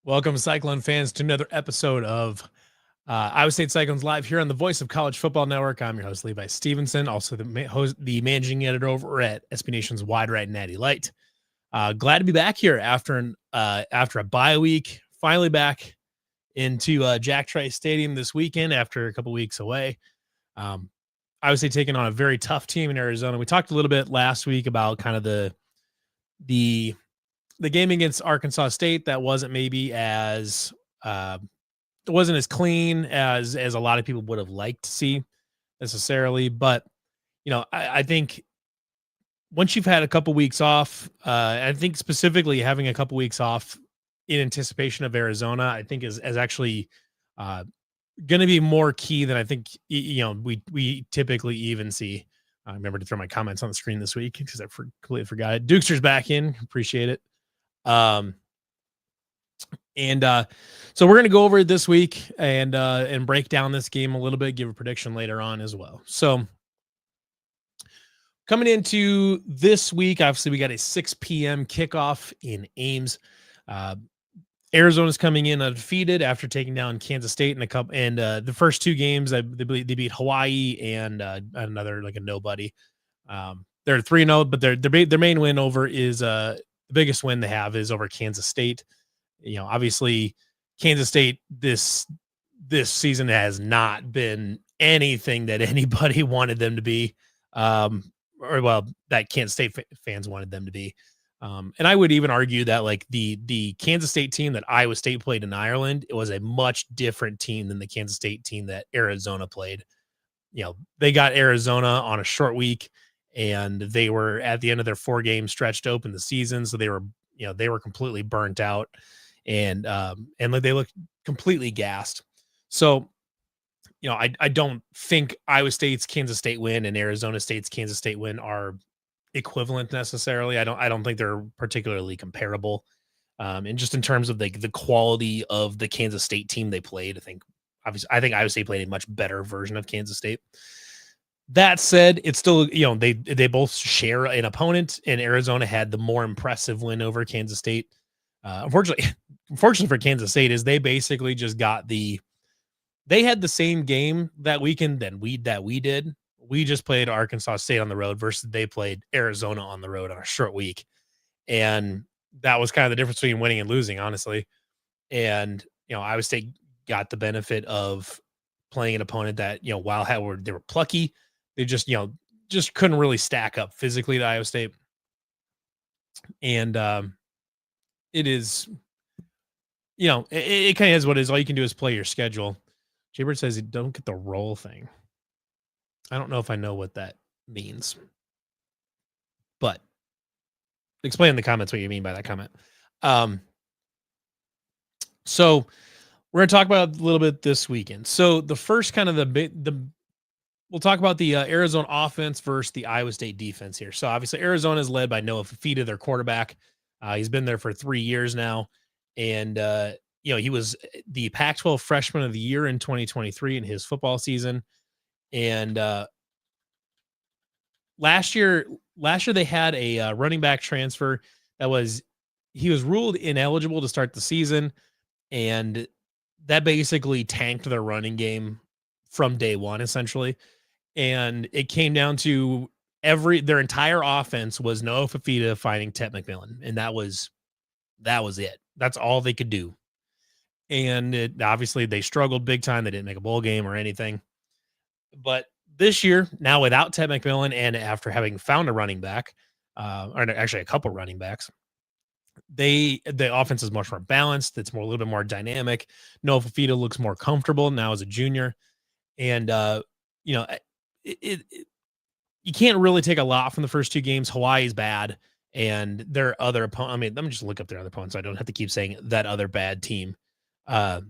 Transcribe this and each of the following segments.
Welcome, Cyclone fans, to another episode of Iowa State Cyclones Live here on the Voice of College Football Network. I'm your host, Levi Stevenson, also the managing editor over at SB Nation's Wide Right Natty Light. Glad to be back here after a bye week. Finally back into Jack Trice Stadium this weekend after a couple weeks away. Iowa State taking on a very tough team in Arizona. We talked a little bit last week about kind of the game against Arkansas State that wasn't maybe as it wasn't as clean as a lot of people would have liked to see necessarily. But I think once you've had a couple weeks off, I think specifically having a couple weeks off in anticipation of Arizona, I think is actually going to be more key than I think we typically even see. I remember to throw my comments on the screen this week because I completely forgot it. Dukester's back in, appreciate it. So we're going to go over it this week and break down this game a little bit, give a prediction later on as well. So coming into this week, obviously we got a 6 p.m. kickoff in Ames. Arizona's coming in undefeated after taking down Kansas State in a couple, and the first two games they beat Hawaii and another like a nobody. They're 3-0, but their main win over is the biggest win they have is over Kansas State. Obviously Kansas State this season has not been anything that anybody wanted them to be, that Kansas State fans wanted them to be. And I would even argue that like the Kansas State team that Iowa State played in Ireland, it was a much different team than the Kansas State team that Arizona played. They got Arizona on a short week, and they were at the end of their 4-game stretch to open the season. So they were completely burnt out, and they looked completely gassed. So, I don't think Iowa State's Kansas State win and Arizona State's Kansas State win are equivalent necessarily. I don't think they're particularly comparable. And just in terms of the quality of the Kansas State team they played, I think Iowa State played a much better version of Kansas State. That said, it's still, they both share an opponent, and Arizona had the more impressive win over Kansas State. Unfortunately for Kansas State is they basically just got they had the same game that weekend that we did. We just played Arkansas State on the road versus they played Arizona on the road on a short week. And that was kind of the difference between winning and losing, honestly. And, Iowa State got the benefit of playing an opponent that, while they were plucky, they just couldn't really stack up physically to Iowa State. And it is, it kind of is what it is. All you can do is play your schedule. Jaybird says you don't get the roll thing. I don't know if I know what that means, but explain in the comments what you mean by that comment. So we're going to talk about a little bit this weekend. So the first kind of we'll talk about the Arizona offense versus the Iowa State defense here. So obviously Arizona is led by Noah Fifita, their quarterback. He's been there for 3 years now. And, he was the Pac-12 freshman of the year in 2023 in his football season. And last year they had a running back transfer he was ruled ineligible to start the season, and that basically tanked their running game from day one, essentially. And it came down to their entire offense was Noah Fifita finding Tet McMillan, and that was it. That's all they could do. And obviously they struggled big time. They didn't make a bowl game or anything. But this year, now without Tet McMillan, and after having found a running back, or actually a couple running backs, the offense is much more balanced. It's a little bit more dynamic. Noah Fifita looks more comfortable now as a junior. And, you can't really take a lot from the first 2 games. Hawaii's bad, and their other opponent, let me just look up their other opponents so I don't have to keep saying that other bad team. The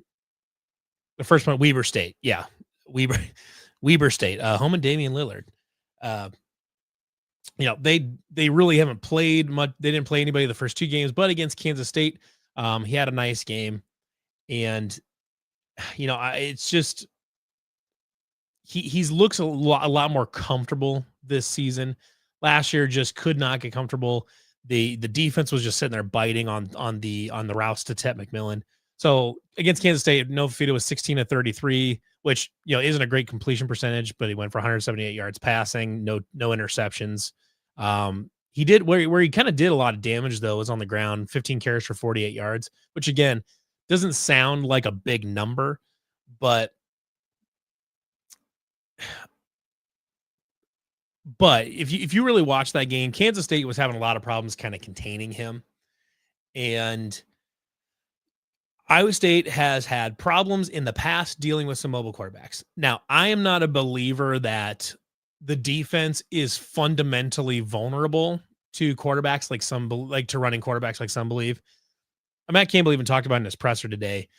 first one, Weber State. Yeah. Weber State, home of Damian Lillard. They really haven't played much. They didn't play anybody the first 2 games, but against Kansas State, he had a nice game. And, it's just, he's looks a lot more comfortable this season. Last year just could not get comfortable. The defense was just sitting there biting on the routes to Tet McMillan. So against Kansas State, Nova Fida was 16 of 33, which isn't a great completion percentage, but he went for 178 yards passing, no interceptions. He did where he kind of did a lot of damage though was on the ground, 15 carries for 48 yards, which again doesn't sound like a big number, but if you really watch that game, Kansas State was having a lot of problems kind of containing him, and Iowa State has had problems in the past dealing with some mobile quarterbacks. Now, I am not a believer that the defense is fundamentally vulnerable to quarterbacks like like to running quarterbacks like some believe. Matt Campbell even talked about in his presser today.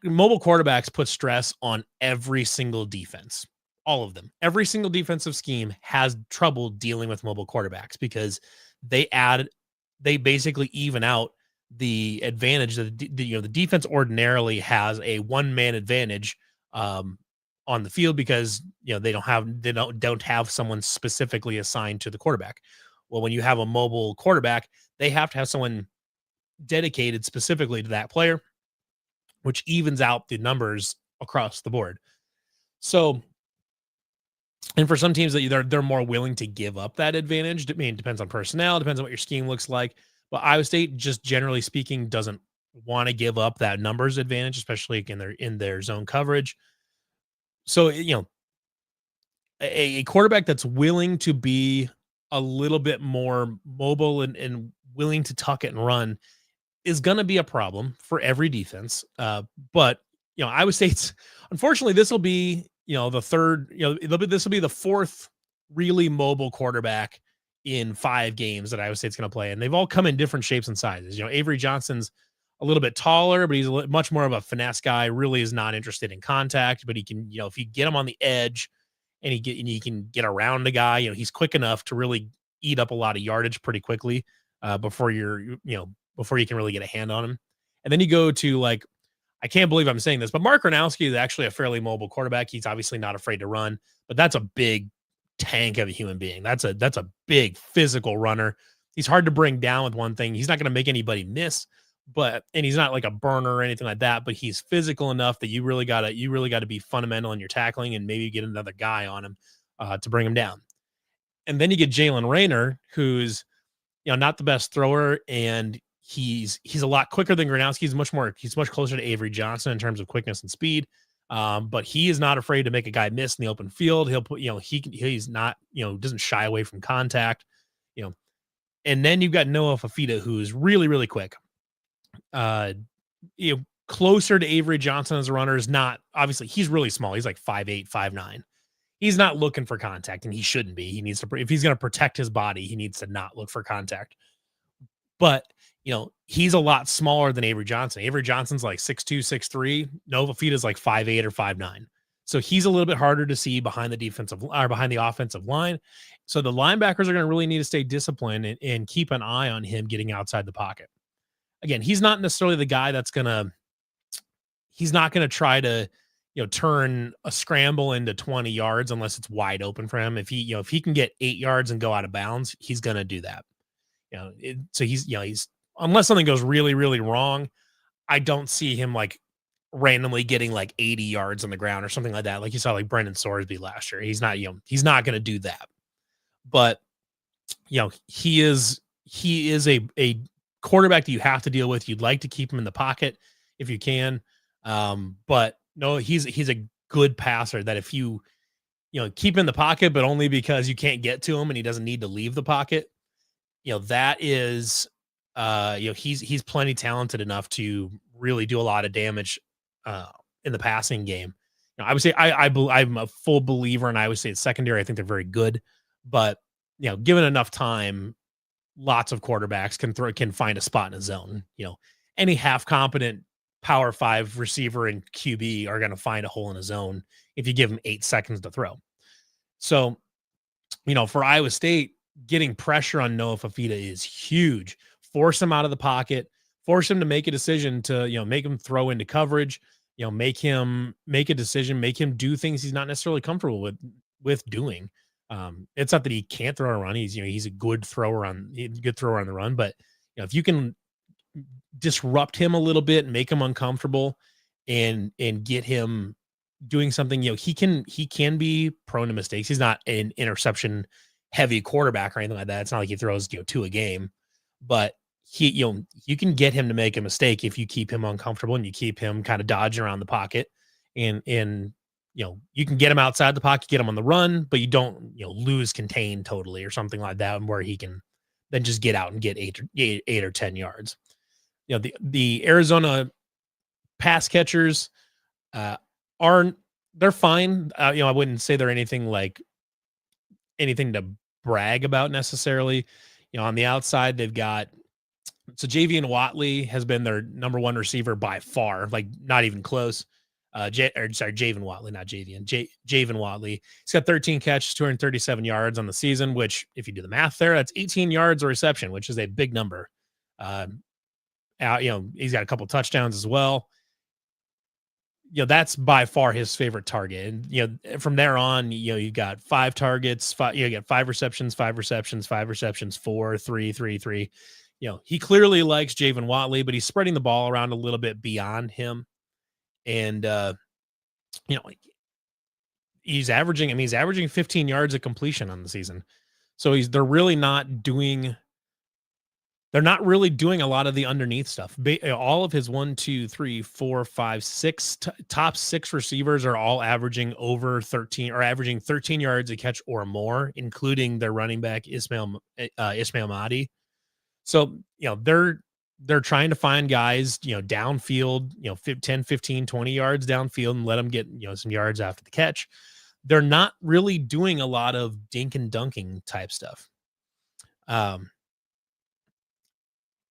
Mobile quarterbacks put stress on every single defense, all of them. Every single defensive scheme has trouble dealing with mobile quarterbacks because they basically even out the advantage that the defense ordinarily has a one man advantage on the field because they don't have someone specifically assigned to the quarterback. Well, when you have a mobile quarterback, they have to have someone dedicated specifically to that player, which evens out the numbers across the board. So, and for some teams that they're more willing to give up that advantage. I mean, it depends on personnel, depends on what your scheme looks like. But Iowa State, just generally speaking, doesn't want to give up that numbers advantage, especially in their zone coverage. So, a quarterback that's willing to be a little bit more mobile and willing to tuck it and run is going to be a problem for every defense. But Iowa State's unfortunately this will be the third. This will be the fourth really mobile quarterback in 5 games that Iowa State's going to play, and they've all come in different shapes and sizes. Avery Johnson's a little bit taller, but he's much more of a finesse guy. Really is not interested in contact, but he can if you get him on the edge and he can get around a guy. He's quick enough to really eat up a lot of yardage pretty quickly before before you can really get a hand on him. And then you go to I can't believe I'm saying this, but Mark Gronowski is actually a fairly mobile quarterback. He's obviously not afraid to run, but that's a big tank of a human being. That's a big physical runner. He's hard to bring down with one thing. He's not going to make anybody miss, and he's not like a burner or anything like that, but he's physical enough that you really got to be fundamental in your tackling and maybe get another guy on him to bring him down. And then you get Jalen Rayner, who's not the best thrower, and he's a lot quicker than Gronowski. He's much closer to Avery Johnson in terms of quickness and speed. But he is not afraid to make a guy miss in the open field. He'll put, he's not, doesn't shy away from contact, and then you've got Noah Fafita, who's really, really quick. Closer to Avery Johnson as a runner is not, obviously he's really small. He's like 5'8", 5'9". He's not looking for contact, and he shouldn't be. He needs to, if he's going to protect his body, he needs to not look for contact. But he's a lot smaller than Avery Johnson. Avery Johnson's like 6'2", 6'3". Nova Fita's like 5'8" or 5'9". So he's a little bit harder to see behind the offensive line. So the linebackers are going to really need to stay disciplined and keep an eye on him getting outside the pocket. Again, he's not necessarily the guy he's not going to try to, turn a scramble into 20 yards unless it's wide open for him. If he can get 8 yards and go out of bounds, he's going to do that. So he's unless something goes really, really wrong, I don't see him randomly getting 80 yards on the ground or something like that. Like you saw Brendan Sorsby last year. He's not going to do that. But he is a quarterback that you have to deal with. You'd like to keep him in the pocket if you can. But no, he's a good passer that if you keep in the pocket, but only because you can't get to him and he doesn't need to leave the pocket, that is, he's plenty talented enough to really do a lot of damage in the passing game. I would say I'm a full believer, and I would say it's secondary. I think they're very good, but given enough time, lots of quarterbacks can find a spot in a zone. Any half competent Power 5 receiver and QB are going to find a hole in a zone if you give them 8 seconds to throw. So, for Iowa State, getting pressure on Noah Fafita is huge. Force him out of the pocket, force him to make a decision to, make him throw into coverage, make him make a decision, make him do things he's not necessarily comfortable with doing. It's not that he can't throw a run. He's a good thrower on the run, but if you can disrupt him a little bit, make him uncomfortable, and get him doing something. He can be prone to mistakes. He's not an interception heavy quarterback or anything like that. It's not like he throws two a game, but you can get him to make a mistake if you keep him uncomfortable and you keep him kind of dodging around the pocket, and you can get him outside the pocket, get him on the run, but you don't lose contain totally or something like that, where he can then just get out and get 8 or 10 yards. The Arizona pass catchers uh, aren't they're fine. I wouldn't say they're anything to brag about necessarily. On the outside, they've got Javian Watley has been their number one receiver by far, like not even close. Javen Watley, not Javian. Javen Watley. He's got 13 catches, 237 yards on the season, which, if you do the math there, that's 18 yards a reception, which is a big number. He's got a couple touchdowns as well. That's by far his favorite target. And, from there on, you got 5 targets, you get 5 receptions, 5 receptions, 5 receptions, 4, 3, 3, 3. He clearly likes Javen Watley, but he's spreading the ball around a little bit beyond him. And, he's averaging 15 yards of completion on the season. So they're not really doing a lot of the underneath stuff. All of his 1, 2, 3, 4, 5, 6 top 6 receivers are all averaging over 13 or averaging 13 yards a catch or more, including their running back Ismail Mahdi. So, they're trying to find guys, downfield, 10, 15, 20 yards downfield and let them get, some yards after the catch. They're not really doing a lot of dink and dunking type stuff.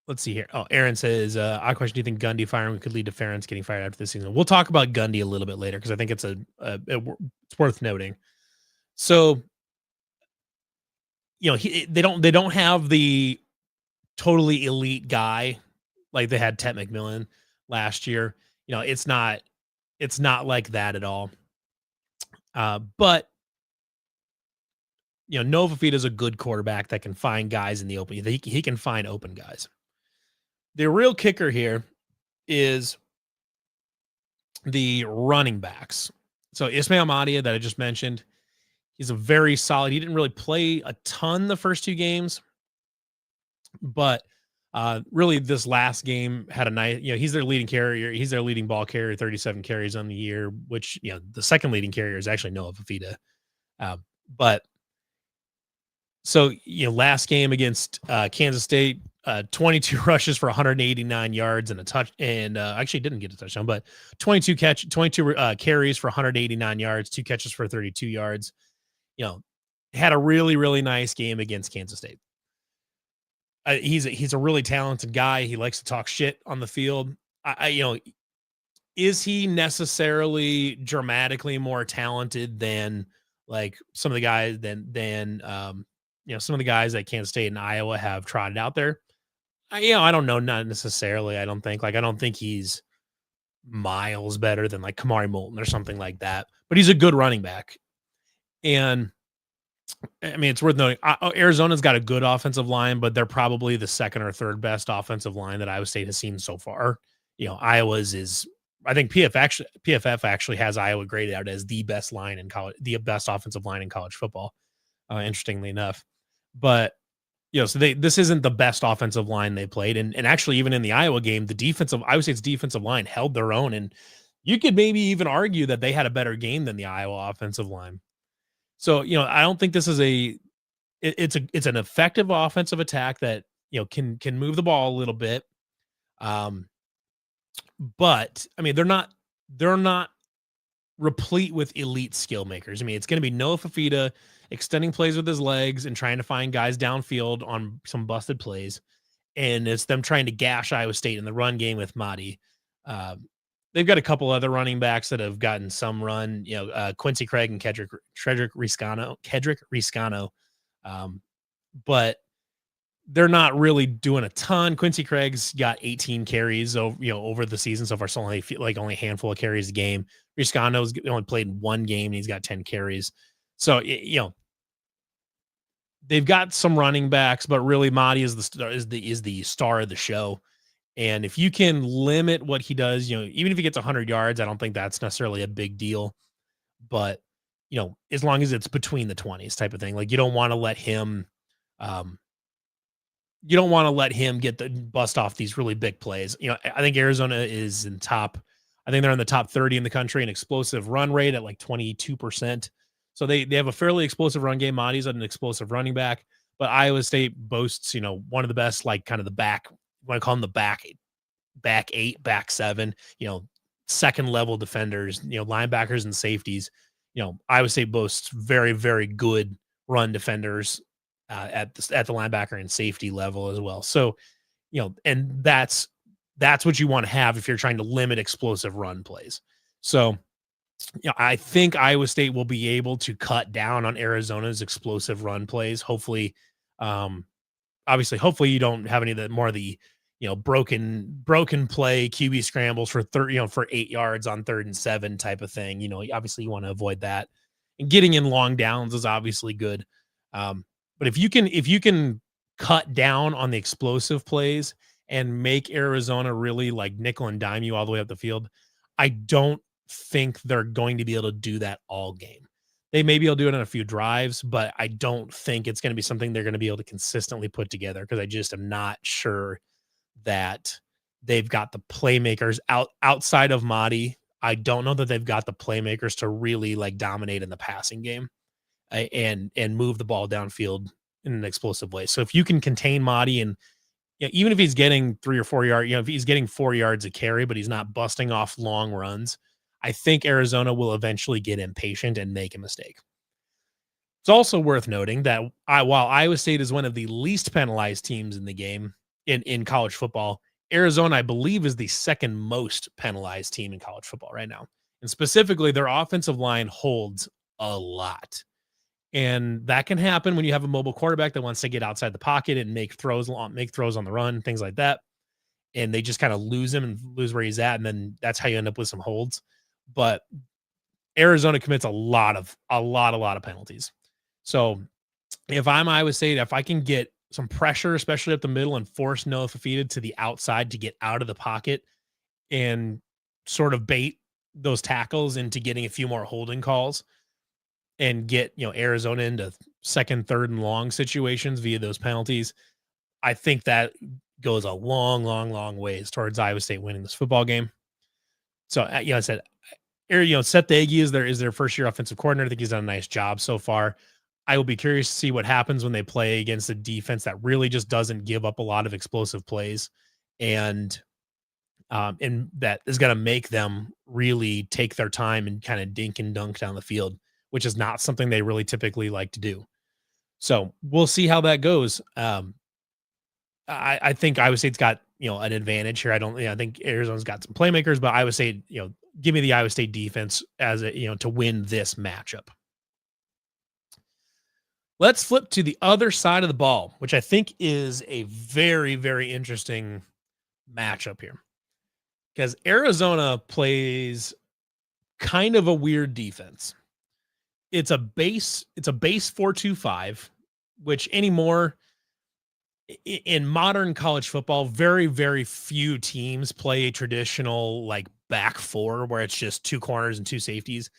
Let's see here. Oh, Aaron says, odd question. Do you think Gundy firing could lead to Ferentz getting fired after this season? We'll talk about Gundy a little bit later, because I think it's it's worth noting. So, they don't have the totally elite guy like they had Tet McMillan last year. It's not like that at all. But Nova Fide is a good quarterback that can find guys in the open. He can find open guys. The real kicker here is the running backs. So Ismail Mahdi that I just mentioned, he's a very solid. He didn't really play a ton the first 2 games, but really this last game had a nice, he's their leading carrier. He's their leading ball carrier, 37 carries on the year, which, the second leading carrier is actually Noah Fafita. But so, last game against Kansas State, 22 rushes for 189 yards and a touch, and actually didn't get a touchdown, but 22 carries for 189 yards, 2 catches for 32 yards. Had a really, really nice game against Kansas State. He's a really talented guy. He likes to talk shit on the field. Is he necessarily dramatically more talented than like some of the guys some of the guys at Kansas State and Iowa have trotted out there? I don't know. Not necessarily. I don't think he's miles better than like Kamari Moulton or something like that, but he's a good running back. And it's worth noting, Arizona's got a good offensive line, but they're probably the second or third best offensive line that Iowa State has seen so far. Iowa's is, I think PFF actually has Iowa graded out as the best line in college, the best offensive line in college football. Interestingly enough, but so this isn't the best offensive line they played, and actually even in the Iowa game, Iowa State's defensive line held their own, and you could maybe even argue that they had a better game than the Iowa offensive line. So, I don't think this is it's an effective offensive attack that, can move the ball a little bit. But they're not replete with elite skill makers. It's going to be Noah Fafita extending plays with his legs and trying to find guys downfield on some busted plays. And it's them trying to gash Iowa State in the run game with Mahdi. They've got a couple other running backs that have gotten some run, Quincy Craig and Kedrick Riscano. But they're not really doing a ton. Quincy Craig's got 18 carries over the season so far. So only a handful of carries a game. Riscano's only played 1 game and he's got 10 carries. So, they've got some running backs, but really Mahdi is the star of the show. And if you can limit what he does, even if he gets 100 yards, I don't think that's necessarily a big deal. But, as long as it's between the 20s type of thing, like um, you don't want to let him get the bust off these really big plays. I think Arizona is in top. I think they're in the top 30 in the country in explosive run rate at like 22%. So they have a fairly explosive run game. Monty's an explosive running back, but Iowa State boasts, one of the best, like kind of the back, you want to call them the back eight, back seven, second level defenders, linebackers and safeties. Iowa State boasts very, very good run defenders at the linebacker and safety level as well. So, and that's what you want to have if you're trying to limit explosive run plays. So, I think Iowa State will be able to cut down on Arizona's explosive run plays. Hopefully, hopefully you don't have any of the more of the broken play QB scrambles for 30, for 8 yards on 3rd and 7 type of thing. Obviously you want to avoid that. And getting in long downs is obviously good. But if you can cut down on the explosive plays and make Arizona really like nickel and dime you all the way up the field, I don't think they're going to be able to do that all game. They maybe will do it on a few drives, but I don't think it's going to be something they're going to be able to consistently put together because I just am not sure that they've got the playmakers outside of Mahdi. I don't know that they've got the playmakers to really like dominate in the passing game and move the ball downfield in an explosive way. So if you can contain Mahdi and even if he's getting 3 or 4 yards, if he's getting 4 yards a carry, but he's not busting off long runs, I think Arizona will eventually get impatient and make a mistake. It's also worth noting that while Iowa State is one of the least penalized teams in the game in college football, Arizona, I believe, is the second most penalized team in college football right now. And specifically, their offensive line holds a lot. And that can happen when you have a mobile quarterback that wants to get outside the pocket and make throws on the run, things like that. And they just kind of lose him and lose where he's at. And then that's how you end up with some holds. But Arizona commits a lot of penalties. So if I'm Iowa State, if I can get some pressure, especially up the middle, and force Noah Fafita to the outside to get out of the pocket and sort of bait those tackles into getting a few more holding calls and get, Arizona into 2nd, 3rd, and long situations via those penalties, I think that goes a long, long, long ways towards Iowa State winning this football game. So, I said, Seth Agee is their first year offensive coordinator. I think he's done a nice job so far. I will be curious to see what happens when they play against a defense that really just doesn't give up a lot of explosive plays, and that is going to make them really take their time and kind of dink and dunk down the field, which is not something they really typically like to do. So we'll see how that goes. I think Iowa State's got, an advantage here. I think Arizona's got some playmakers, but Iowa State, give me the Iowa State defense as to win this matchup. Let's flip to the other side of the ball, which I think is a very, very interesting matchup here. Because Arizona plays kind of a weird defense. It's a base 4-2-5, which anymore in modern college football, very, very few teams play a traditional like back four where it's just 2 corners and 2 safeties.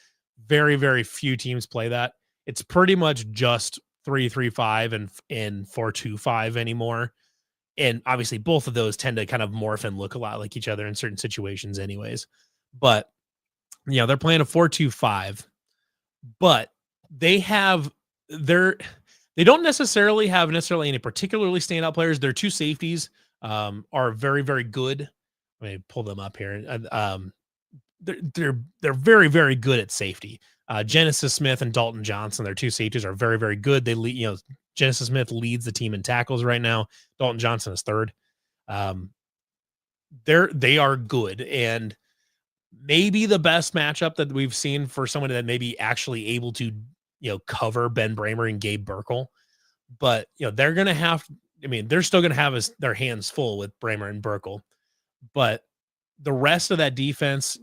Very, very few teams play that. It's pretty much just 3-3-5 and 4-2-5 anymore. And obviously both of those tend to kind of morph and look a lot like each other in certain situations anyways. But they're playing a 4-2-5, but they don't necessarily have any particularly standout players. Their 2 safeties are very, very good. Let me pull them up here. They're very, very good at safety. Genesis Smith and Dalton Johnson, their 2 safeties, are very, very good. They lead, Genesis Smith leads the team in tackles right now. Dalton Johnson is 3rd. They are good, and maybe the best matchup that we've seen for someone that may be actually able to, cover Ben Bramer and Gabe Burkle. But, they're going to have, they're still going to have their hands full with Bramer and Burkle. But the rest of that defense,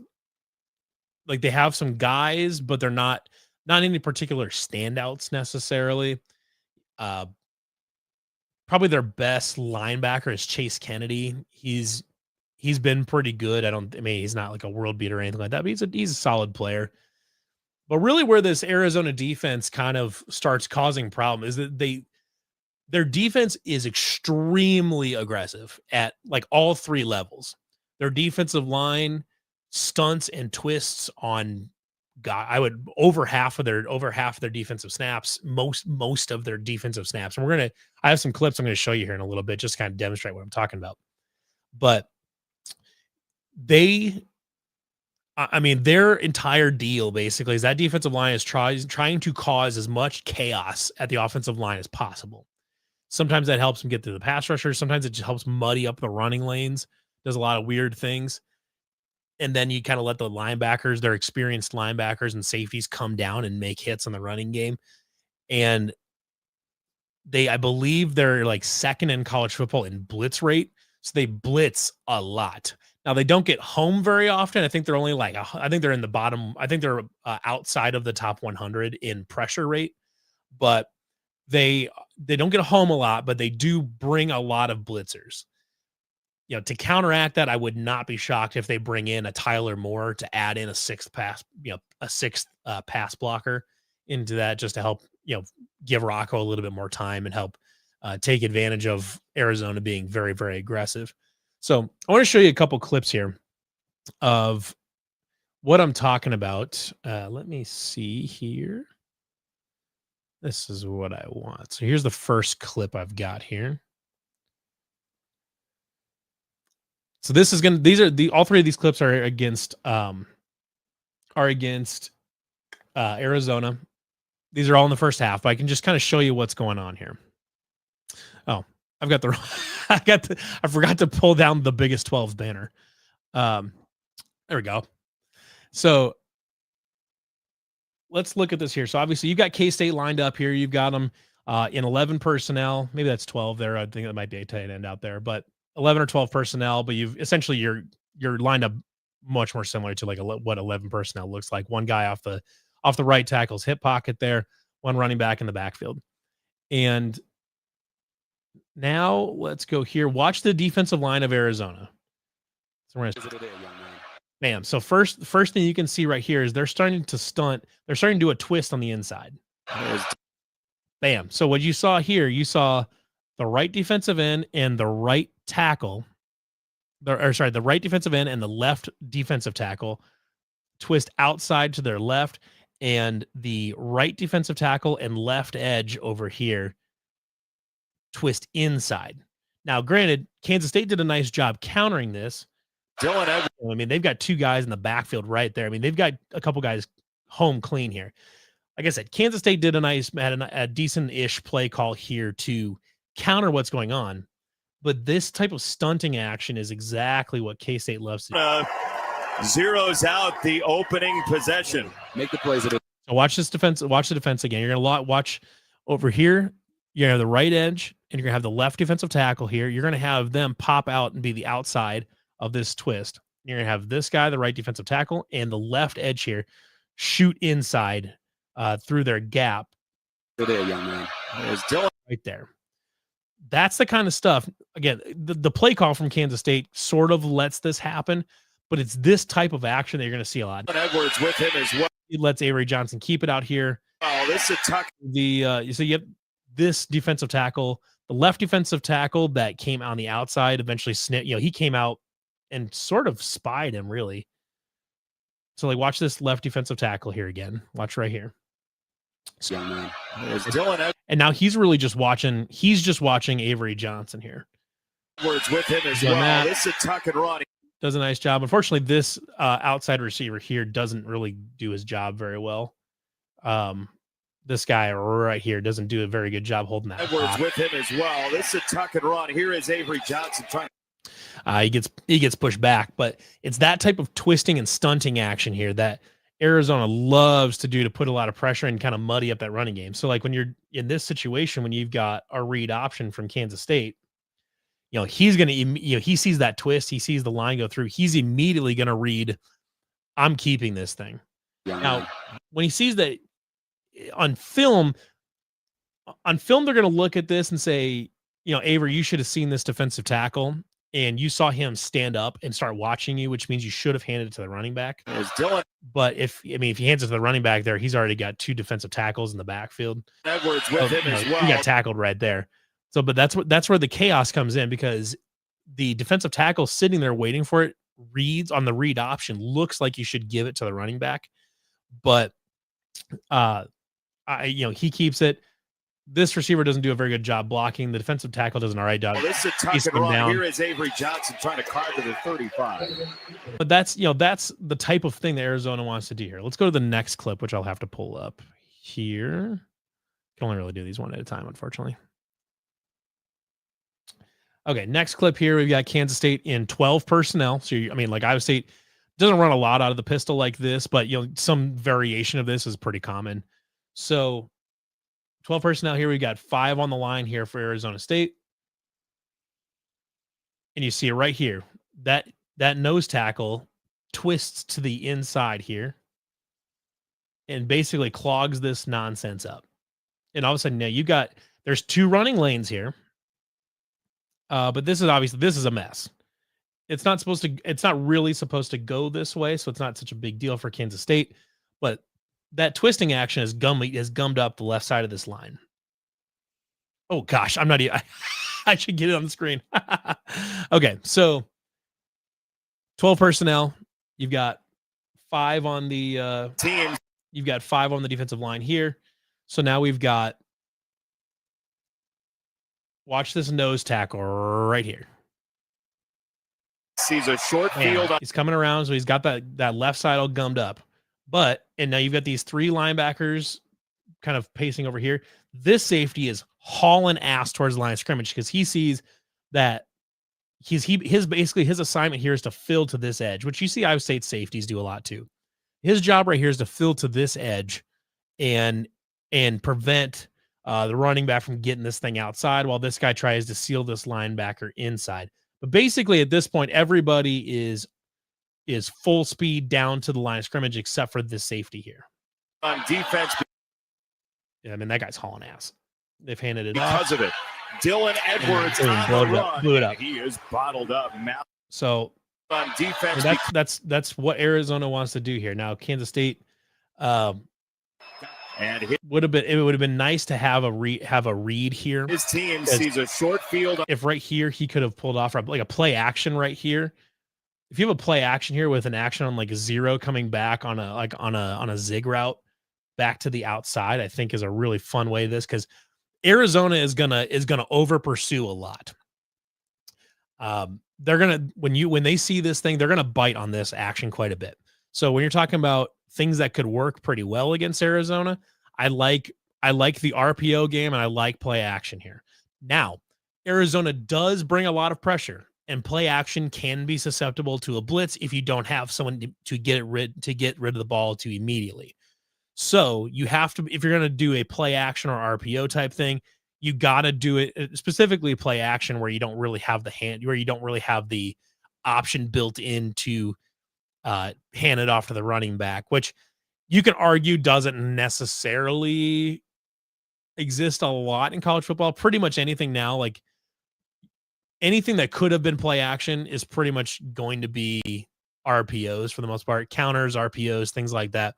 like, they have some guys, but they're not any particular standouts necessarily. Probably their best linebacker is Chase Kennedy. He's He's been pretty good. I mean, he's not like a world beater or anything like that, but he's a solid player. But really where this Arizona defense kind of starts causing problem is that their defense is extremely aggressive at like all three levels. Their defensive line stunts and twists on I would over half of their defensive snaps, most of their defensive snaps. And I have some clips I'm going to show you here in a little bit, just to kind of demonstrate what I'm talking about. But I mean, their entire deal basically is that defensive line is trying to cause as much chaos at the offensive line as possible. Sometimes that helps them get through the pass rushers. Sometimes it just helps muddy up the running lanes. Does a lot of weird things. And then you kind of let the linebackers, their experienced linebackers and safeties, come down and make hits on the running game. And I believe they're like second in college football in blitz rate. So they blitz a lot. Now they don't get home very often. I think they're only I think they're in the bottom. I think they're outside of the top 100 in pressure rate, but they don't get home a lot, but they do bring a lot of blitzers. To counteract that, I would not be shocked if they bring in a Tyler Moore to add in a sixth pass blocker into that, just to help, give Rocco a little bit more time and help take advantage of Arizona being very, very aggressive. So I want to show you a couple clips here of what I'm talking about. Let me see here. This is what I want. So here's the first clip I've got here. So this is all three of these clips are against Arizona. These are all in the first half, but I can just kind of show you what's going on here. Oh, I've got I forgot to pull down the biggest 12 banner. There we go. So let's look at this here. So obviously you've got K-State lined up here. You've got them in 11 personnel. Maybe that's 12 there. I think that might be a tight end out there, but 11 or 12 personnel. But you've essentially you're lined up much more similar to like what 11 personnel looks like. One guy off the right tackle's hip pocket there, one running back in the backfield. And now let's go here. Watch the defensive line of Arizona. So we're gonna bam. So first thing you can see right here is they're starting to stunt. They're starting to do a twist on the inside. Bam. So what you saw here, you saw the right defensive end and the right tackle. The right defensive end and the left defensive tackle twist outside to their left, and the right defensive tackle and left edge over here twist inside. Now, granted, Kansas State did a nice job countering this. I mean, they've got two guys in the backfield right there. I mean, they've got a couple guys home clean here. Like I said, Kansas State had a decent-ish play call here to counter what's going on. But this type of stunting action is exactly what K-State loves to do. Zeroes out the opening possession. Make the plays. So watch this defense. Watch the defense again. You're going to watch over here. You're going to have the right edge, and you're going to have the left defensive tackle here. You're going to have them pop out and be the outside of this twist. You're going to have this guy, the right defensive tackle, and the left edge here shoot inside through their gap. There, young man. There's Dylan right there. That's the kind of stuff. Again, the play call from Kansas State sort of lets this happen, but it's this type of action that you're going to see a lot. Edwards with him as well. It lets Avery Johnson keep it out here. Oh, this is a tuck. So you have this defensive tackle, the left defensive tackle that came on the outside, eventually he came out and sort of spied him, really. So like, watch this left defensive tackle here again. Watch right here. So, man. There's Dylan. And now he's really just watching. He's just watching Avery Johnson here. Edwards with him as well. This is a tuck and run. Does a nice job. Unfortunately, this outside receiver here doesn't really do his job very well. This guy right here doesn't do a very good job holding that. Edwards with him as well. This is a tuck and run. Here is Avery Johnson trying. He gets pushed back, but it's that type of twisting and stunting action here that Arizona loves to do to put a lot of pressure and kind of muddy up that running game. So like when you're in this situation, when you've got a read option from Kansas State, he's going to, he sees that twist. He sees the line go through. He's immediately going to read, I'm keeping this thing. Yeah. Now, when he sees that on film, they're going to look at this and say, Avery, you should have seen this defensive tackle. and you saw him stand up and start watching you, which means you should have handed it to the running back. There's Dylan But if he hands it to the running back there, he's already got 2 defensive tackles in the backfield. Edwards with him as well. He got tackled right there. So, but that's where the chaos comes in, because the defensive tackle sitting there waiting for it reads on the read option, looks like you should give it to the running back, but he keeps it. This receiver doesn't do a very good job blocking. The defensive tackle does an all right job. This is a tuck and run. Here is Avery Johnson trying to carve to the 35. But that's the type of thing that Arizona wants to do here. Let's go to the next clip, which I'll have to pull up here. Can only really do these one at a time, unfortunately. Okay, next clip here. We've got Kansas State in 12 personnel. So, Iowa State doesn't run a lot out of the pistol like this, but, some variation of this is pretty common. So 12 personnel here. We got 5 on the line here for Arizona State. And you see it right here. That nose tackle twists to the inside here and basically clogs this nonsense up. And all of a sudden now there's 2 running lanes here. But this is a mess. It's not really supposed to go this way, so it's not such a big deal for Kansas State. But that twisting action has gummed up the left side of this line. Oh gosh, I should get it on the screen. Okay, so 12 personnel. You've got 5 on the team. You've got 5 on the defensive line here. So now we've got. Watch this nose tackle right here. Sees a short field. He's coming around, so he's got that left side all gummed up. And now you've got these 3 linebackers kind of pacing over here. This safety is hauling ass towards the line of scrimmage because he sees that his assignment here is to fill to this edge, which you see Iowa State safeties do a lot too. His job right here is to fill to this edge and prevent the running back from getting this thing outside while this guy tries to seal this linebacker inside. But basically at this point, everybody is full speed down to the line of scrimmage except for this safety here. On defense. Yeah, that guy's hauling ass. They've handed it because of it. Dylan Edwards blew it up. He is bottled up. So on defense. That's what Arizona wants to do here. Now Kansas State it would have been nice to have a read here. His team sees a short field. If right here he could have pulled off like a play action right here. If you have a play action here with an action on like a 0 coming back on a zig route back to the outside, I think is a really fun way to this, because Arizona is gonna over pursue a lot. They're gonna when they see this thing, they're gonna bite on this action quite a bit. So when you're talking about things that could work pretty well against Arizona, I like the RPO game and I like play action here. Now, Arizona does bring a lot of pressure, and play action can be susceptible to a blitz if you don't have someone to get rid of the ball to immediately. So you have to, if you're going to do a play action or RPO type thing, you got to do it specifically play action where you don't really have the option built in to hand it off to the running back, which you can argue doesn't necessarily exist a lot in college football. Pretty much anything now, like anything that could have been play action is pretty much going to be RPOs for the most part, counters, RPOs, things like that.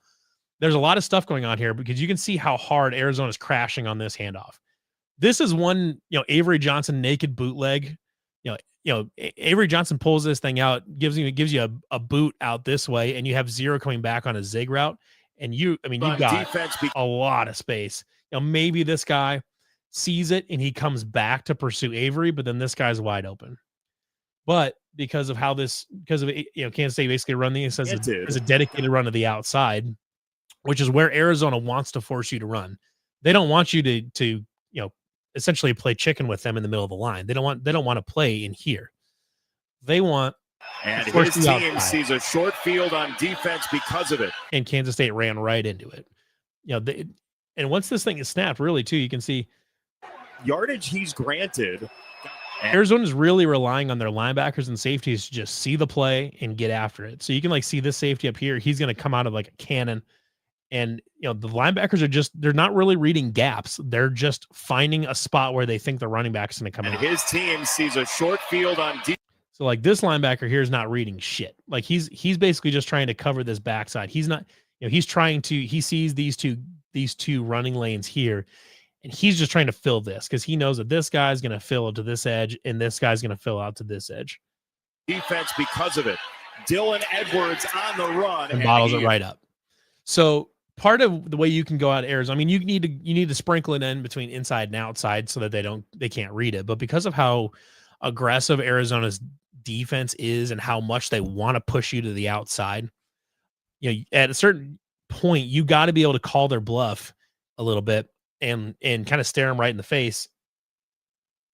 There's a lot of stuff going on here because you can see how hard Arizona's crashing on this handoff. This is one, Avery Johnson naked bootleg. Avery Johnson pulls this thing out, gives you a boot out this way, and you have 0 coming back on a zig route. And you've got a lot of space. Maybe this guy sees it and he comes back to pursue Avery, but then this guy's wide open. But because of Kansas State basically run these as a dedicated run to the outside, which is where Arizona wants to force you to run. They don't want you to essentially play chicken with them in the middle of the line. They don't want to play in here. They want. And his team sees a short field on defense because of it. And Kansas State ran right into it. And once this thing is snapped, really too, you can see yardage he's granted. Arizona is really relying on their linebackers and safeties to just see the play and get after it. So you can see this safety up here. He's going to come out of like a cannon. And, the linebackers they're not really reading gaps. They're just finding a spot where they think the running back is going to come in. And his team sees a short field on deep. So like this linebacker here is not reading shit. Like he's basically just trying to cover this backside. He's not, he's trying to, he sees these two running lanes here, and he's just trying to fill this because he knows that this guy's going to fill to this edge and this guy's going to fill out to this edge. Defense because of it. Dylan Edwards on the run and bottles it right up. So part of the way you can go out Arizona, I mean, you need to sprinkle it in between inside and outside so that they can't read it. But because of how aggressive Arizona's defense is and how much they want to push you to the outside, at a certain point, you got to be able to call their bluff a little bit and kind of stare them right in the face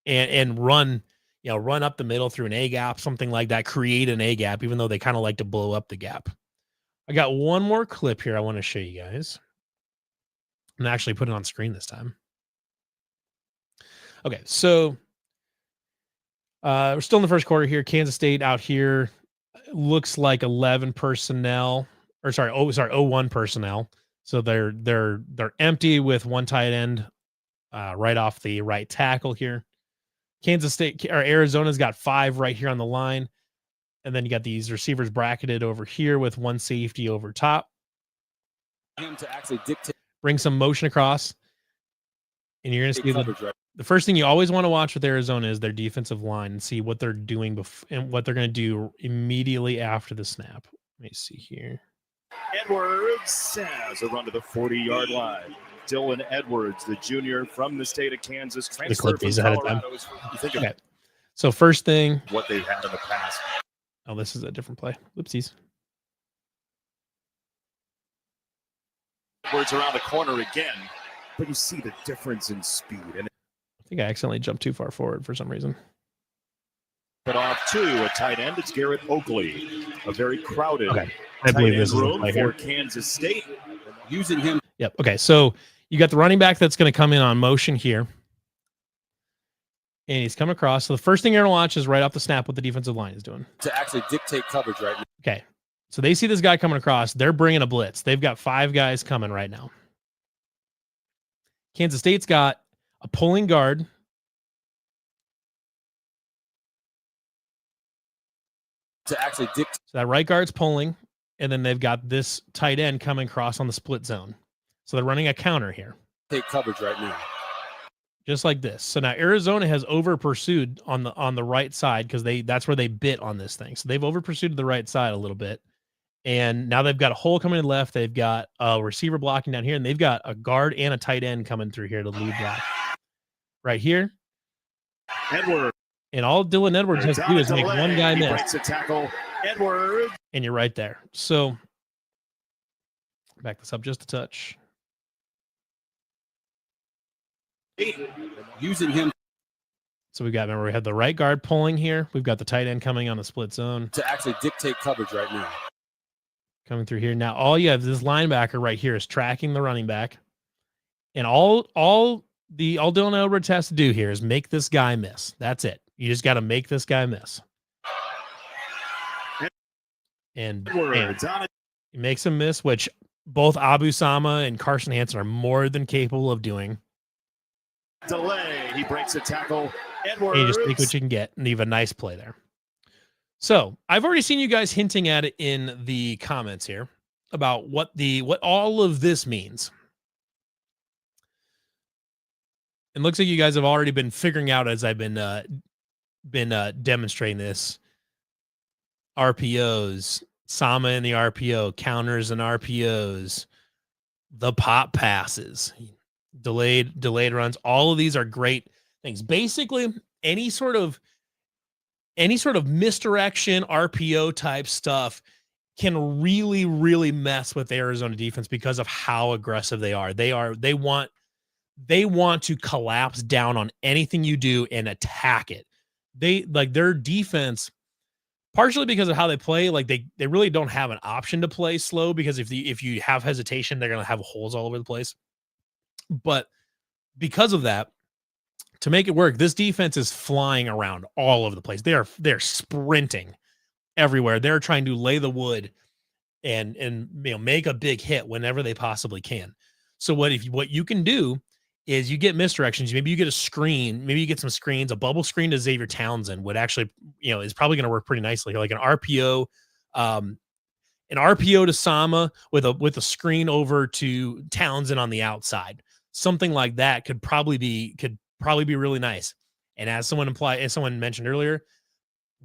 and run, run up the middle through an A gap, something like that, create an A gap, even though they kind of like to blow up the gap. I got one more clip here I want to show you guys. I'm actually putting it on screen this time. Okay, so we're still in the first quarter here. Kansas State out here looks like 11 personnel, or 01 personnel. So they're empty with one tight end right off the right tackle here. Kansas State or Arizona's got 5 right here on the line. And then you got these receivers bracketed over here with one safety over top. Him to actually dictate. Bring some motion across. And you're going to see the first thing you always want to watch with Arizona is their defensive line and see what they're doing and what they're going to do immediately after the snap. Let me see here. Edwards has a run to the 40-yard line. Dylan Edwards, the junior from the state of Kansas, transferred from Colorado. You think okay. So first thing, what they've had in the past. Oh, this is a different play. Whoopsies. Edwards around the corner again, but you see the difference in speed. And I think I accidentally jumped too far forward for some reason. But off to a tight end. It's Garrett Oakley, a very crowded I believe this is room for Kansas State. Using him. Yep. Okay. So you got the running back that's going to come in on motion here. And he's coming across. So the first thing you're going to watch is right off the snap what the defensive line is doing. To actually dictate coverage right now. Okay. So they see this guy coming across. They're bringing a blitz. They've got 5 guys coming right now. Kansas State's got a pulling guard. To actually dictate. So that right guard's pulling. And then they've got this tight end coming across on the split zone. So they're running a counter here. Take coverage right now. Just like this. So now Arizona has over pursued on the right side because that's where they bit on this thing. So they've over pursued the right side a little bit. And now they've got a hole coming in left. They've got a receiver blocking down here, and they've got a guard and a tight end coming through here to lead block. Right here. Edwards. And all Dylan Edwards has to do is make one guy miss. Breaks a tackle. Edwards. And you're right there. So back this up just a touch. Using him. So we had the right guard pulling here. We've got the tight end coming on the split zone. To actually dictate coverage right now. Coming through here. Now all you have this linebacker right here is tracking the running back. And all Dylan Edwards has to do here is make this guy miss. That's it. You just got to make this guy miss. And he makes him miss, which both Abu Sama and Carson Hansen are more than capable of doing. Delay. He breaks a tackle. Edwards. And you just take what you can get, and you have a nice play there. So I've already seen you guys hinting at it in the comments here about what all of this means. It looks like you guys have already been figuring out as I've been demonstrating this. RPOs, Sama in the RPO, counters and RPOs, the pop passes, delayed runs. All of these are great things. Basically, any sort of misdirection, RPO type stuff can really, really mess with the Arizona defense because of how aggressive they are. They want to collapse down on anything you do and attack it. Their defense, partially because of how they play, like they really don't have an option to play slow, because if you have hesitation, they're going to have holes all over the place. But because of that, to make it work, this defense is flying around all over the place. They're sprinting everywhere. They're trying to lay the wood and make a big hit whenever they possibly can. So what you can do is you get misdirections. Maybe you get a screen, maybe you get some screens. A bubble screen to Xavier Townsend would actually, is probably going to work pretty nicely. Like an RPO, to Sama with a screen over to Townsend on the outside. Something like that could probably be really nice. And as someone mentioned earlier,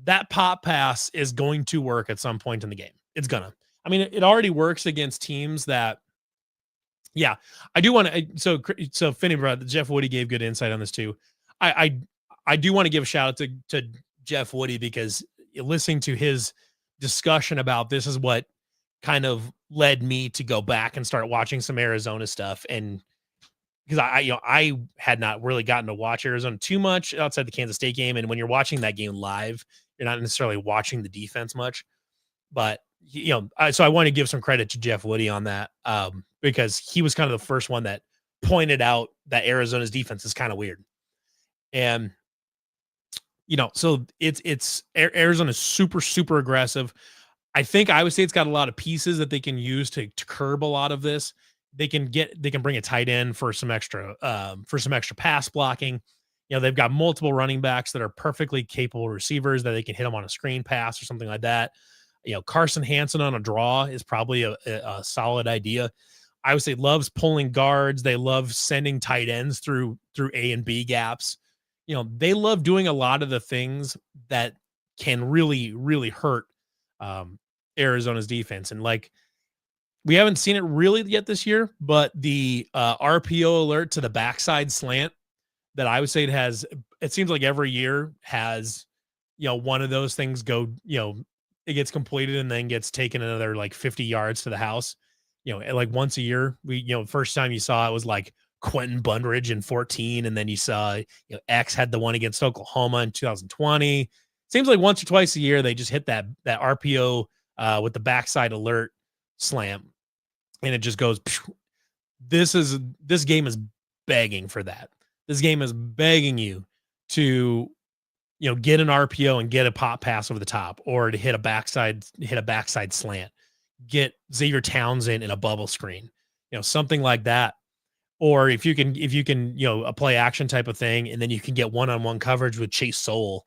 that pop pass is going to work at some point in the game. It's gonna. I mean, it already works against teams that. Yeah, I do want to. So Finney brought Jeff Woody gave good insight on this too. I do want to give a shout out to Jeff Woody, because listening to his discussion about this is what kind of led me to go back and start watching some Arizona stuff. And because I had not really gotten to watch Arizona too much outside the Kansas State game. And when you're watching that game live, you're not necessarily watching the defense much. But so I want to give some credit to Jeff Woody on that, because he was kind of the first one that pointed out that Arizona's defense is kind of weird. And so it's Arizona's super, super aggressive. I think Iowa State's got a lot of pieces that they can use to curb a lot of this. They can bring a tight end for some extra pass blocking. They've got multiple running backs that are perfectly capable receivers that they can hit them on a screen pass or something like that. Carson Hansen on a draw is probably a solid idea. Iowa State loves pulling guards. They love sending tight ends through A and B gaps. They love doing a lot of the things that can really, really hurt Arizona's defense. And we haven't seen it really yet this year, but the RPO alert to the backside slant that Iowa State has, it seems like every year has, one of those things go, it gets completed and then gets taken another 50 yards to the house. Once a year, first time you saw it was Quentin Bundridge in 2014. And then you saw, X had the one against Oklahoma in 2020. Seems like once or twice a year, they just hit that RPO with the backside alert slam. And it just goes, phew. This game is begging for that. This game is begging you to, get an RPO and get a pop pass over the top, or to hit a backside slant, get Xavier Townsend in a bubble screen, something like that. Or if you can, a play action type of thing, and then you can get one-on-one coverage with Chase Soule,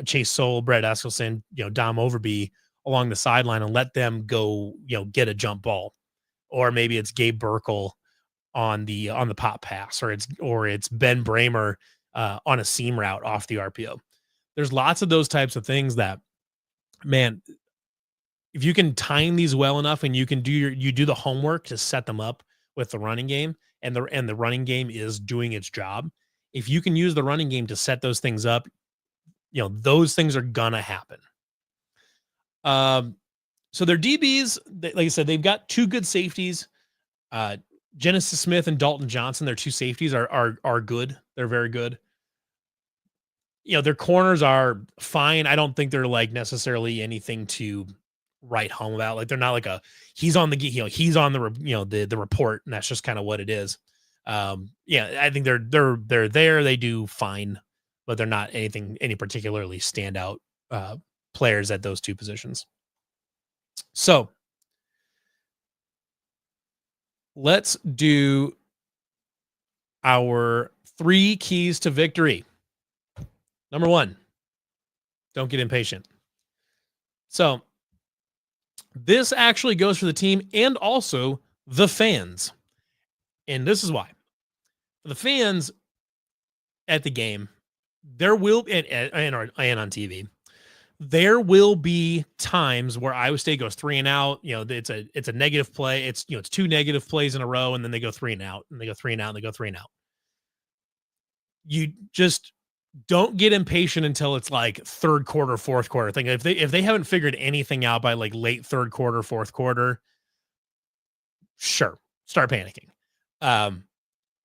Chase Soule, Brett Eskelson, Dom Overby along the sideline, and let them go, get a jump ball. Or maybe it's Gabe Burkle on the pop pass, or it's Ben Bramer on a seam route off the RPO. There's lots of those types of things that, man, if you can time these well enough and you can do the homework to set them up with the running game, and the running game is doing its job. If you can use the running game to set those things up, those things are gonna happen. So their DBs, like I said, they've got two good safeties. Genesis Smith and Dalton Johnson, their two safeties are good. They're very good. Their corners are fine. I don't think they're necessarily anything to write home about. They're not he's on the report, and that's just kind of what it is. I think they're there. They do fine, but they're not any particularly standout players at those two positions. So let's do our 3 keys to victory. Number 1, don't get impatient. So this actually goes for the team and also the fans. And this is why. For the fans at the game, there will, and on TV, there will be times where Iowa State goes 3 and out. It's a negative play. It's 2 negative plays in a row, and then they go 3 and out, and they go 3 and out, and they go 3 and out. You just don't get impatient until it's third quarter, fourth quarter thing. If they haven't figured anything out by late third quarter, fourth quarter, sure, start panicking.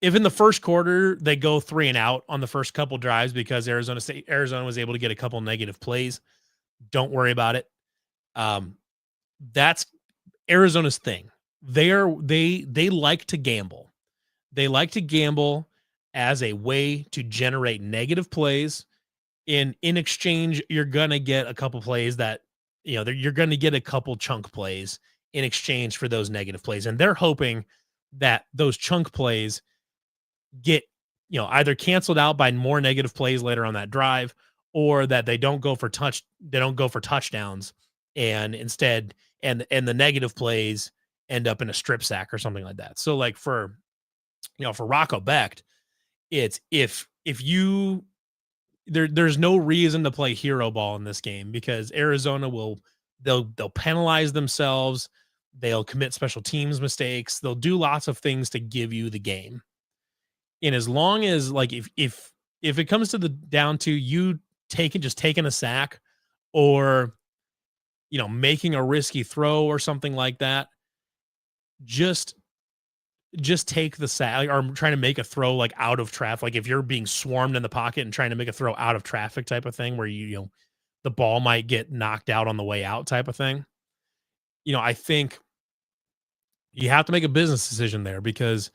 If in the first quarter they go 3 and out on the first couple drives because Arizona was able to get a couple negative plays, don't worry about it. That's Arizona's thing. They like to gamble. They like to gamble as a way to generate negative plays. In exchange, you're gonna get a couple plays that you're gonna get a couple chunk plays in exchange for those negative plays, and they're hoping that those chunk plays get, either canceled out by more negative plays later on that drive, or that they don't go for touchdowns, and instead, and the negative plays end up in a strip sack or something like that. So like for Rocco Becht, it's if you there's no reason to play hero ball in this game, because Arizona they'll penalize themselves, they'll commit special teams mistakes, they'll do lots of things to give you the game. And as long as, like, if it comes to the down to you taking a sack, or making a risky throw or something like that, just take the sack, or trying to make a throw like out of traffic. Like if you're being swarmed in the pocket and trying to make a throw out of traffic type of thing, where the ball might get knocked out on the way out type of thing. I think you have to make a business decision there, because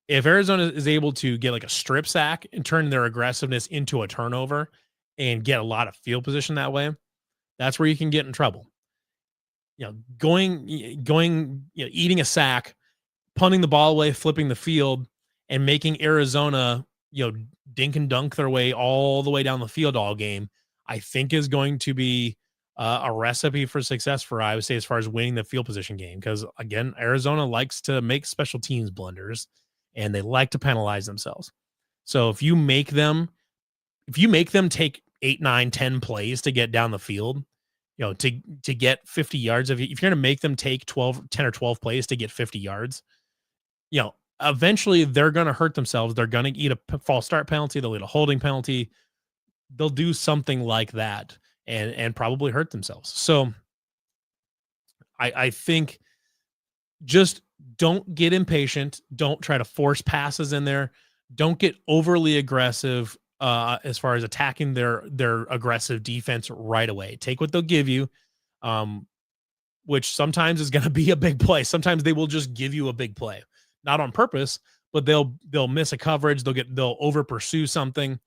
if Arizona is able to get like a strip sack and turn their aggressiveness into a turnover and get a lot of field position that way, that's where you can get in trouble. Eating a sack, punting the ball away, flipping the field, and making Arizona, dink and dunk their way all the way down the field all game, I think is going to be a recipe for success for Iowa State as far as winning the field position game. Because again, Arizona likes to make special teams blunders, and they like to penalize themselves. So if you make them take 8, 9, 10 plays to get down the field, to get 50 yards, if you're going to make them take 10 or 12 plays to get 50 yards, eventually they're going to hurt themselves. They're going to eat a false start penalty. They'll eat a holding penalty. They'll do something like that and probably hurt themselves. So I think just don't get impatient. Don't try to force passes in there. Don't get overly aggressive as far as attacking their aggressive defense right away. Take what they'll give you, which sometimes is going to be a big play. Sometimes they will just give you a big play, not on purpose, but they'll miss a coverage. They'll over pursue something.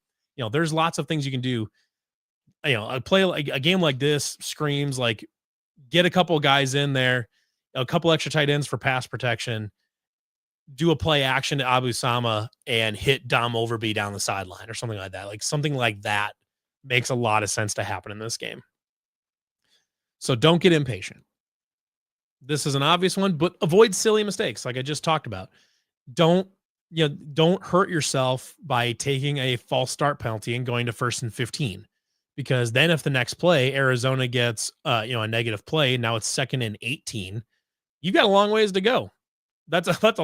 There's lots of things you can do. A game like this screams like, get a couple guys in there, a couple extra tight ends for pass protection, do a play action to Abu Sama and hit Dom Overby down the sideline or something like that. Like something like that makes a lot of sense to happen in this game. So don't get impatient. This is an obvious one, but avoid silly mistakes like I just talked about. Don't hurt yourself by taking a false start penalty and going to 1st and 15, because then if the next play Arizona gets a negative play, now it's 2nd and 18, you've got a long ways to go. You got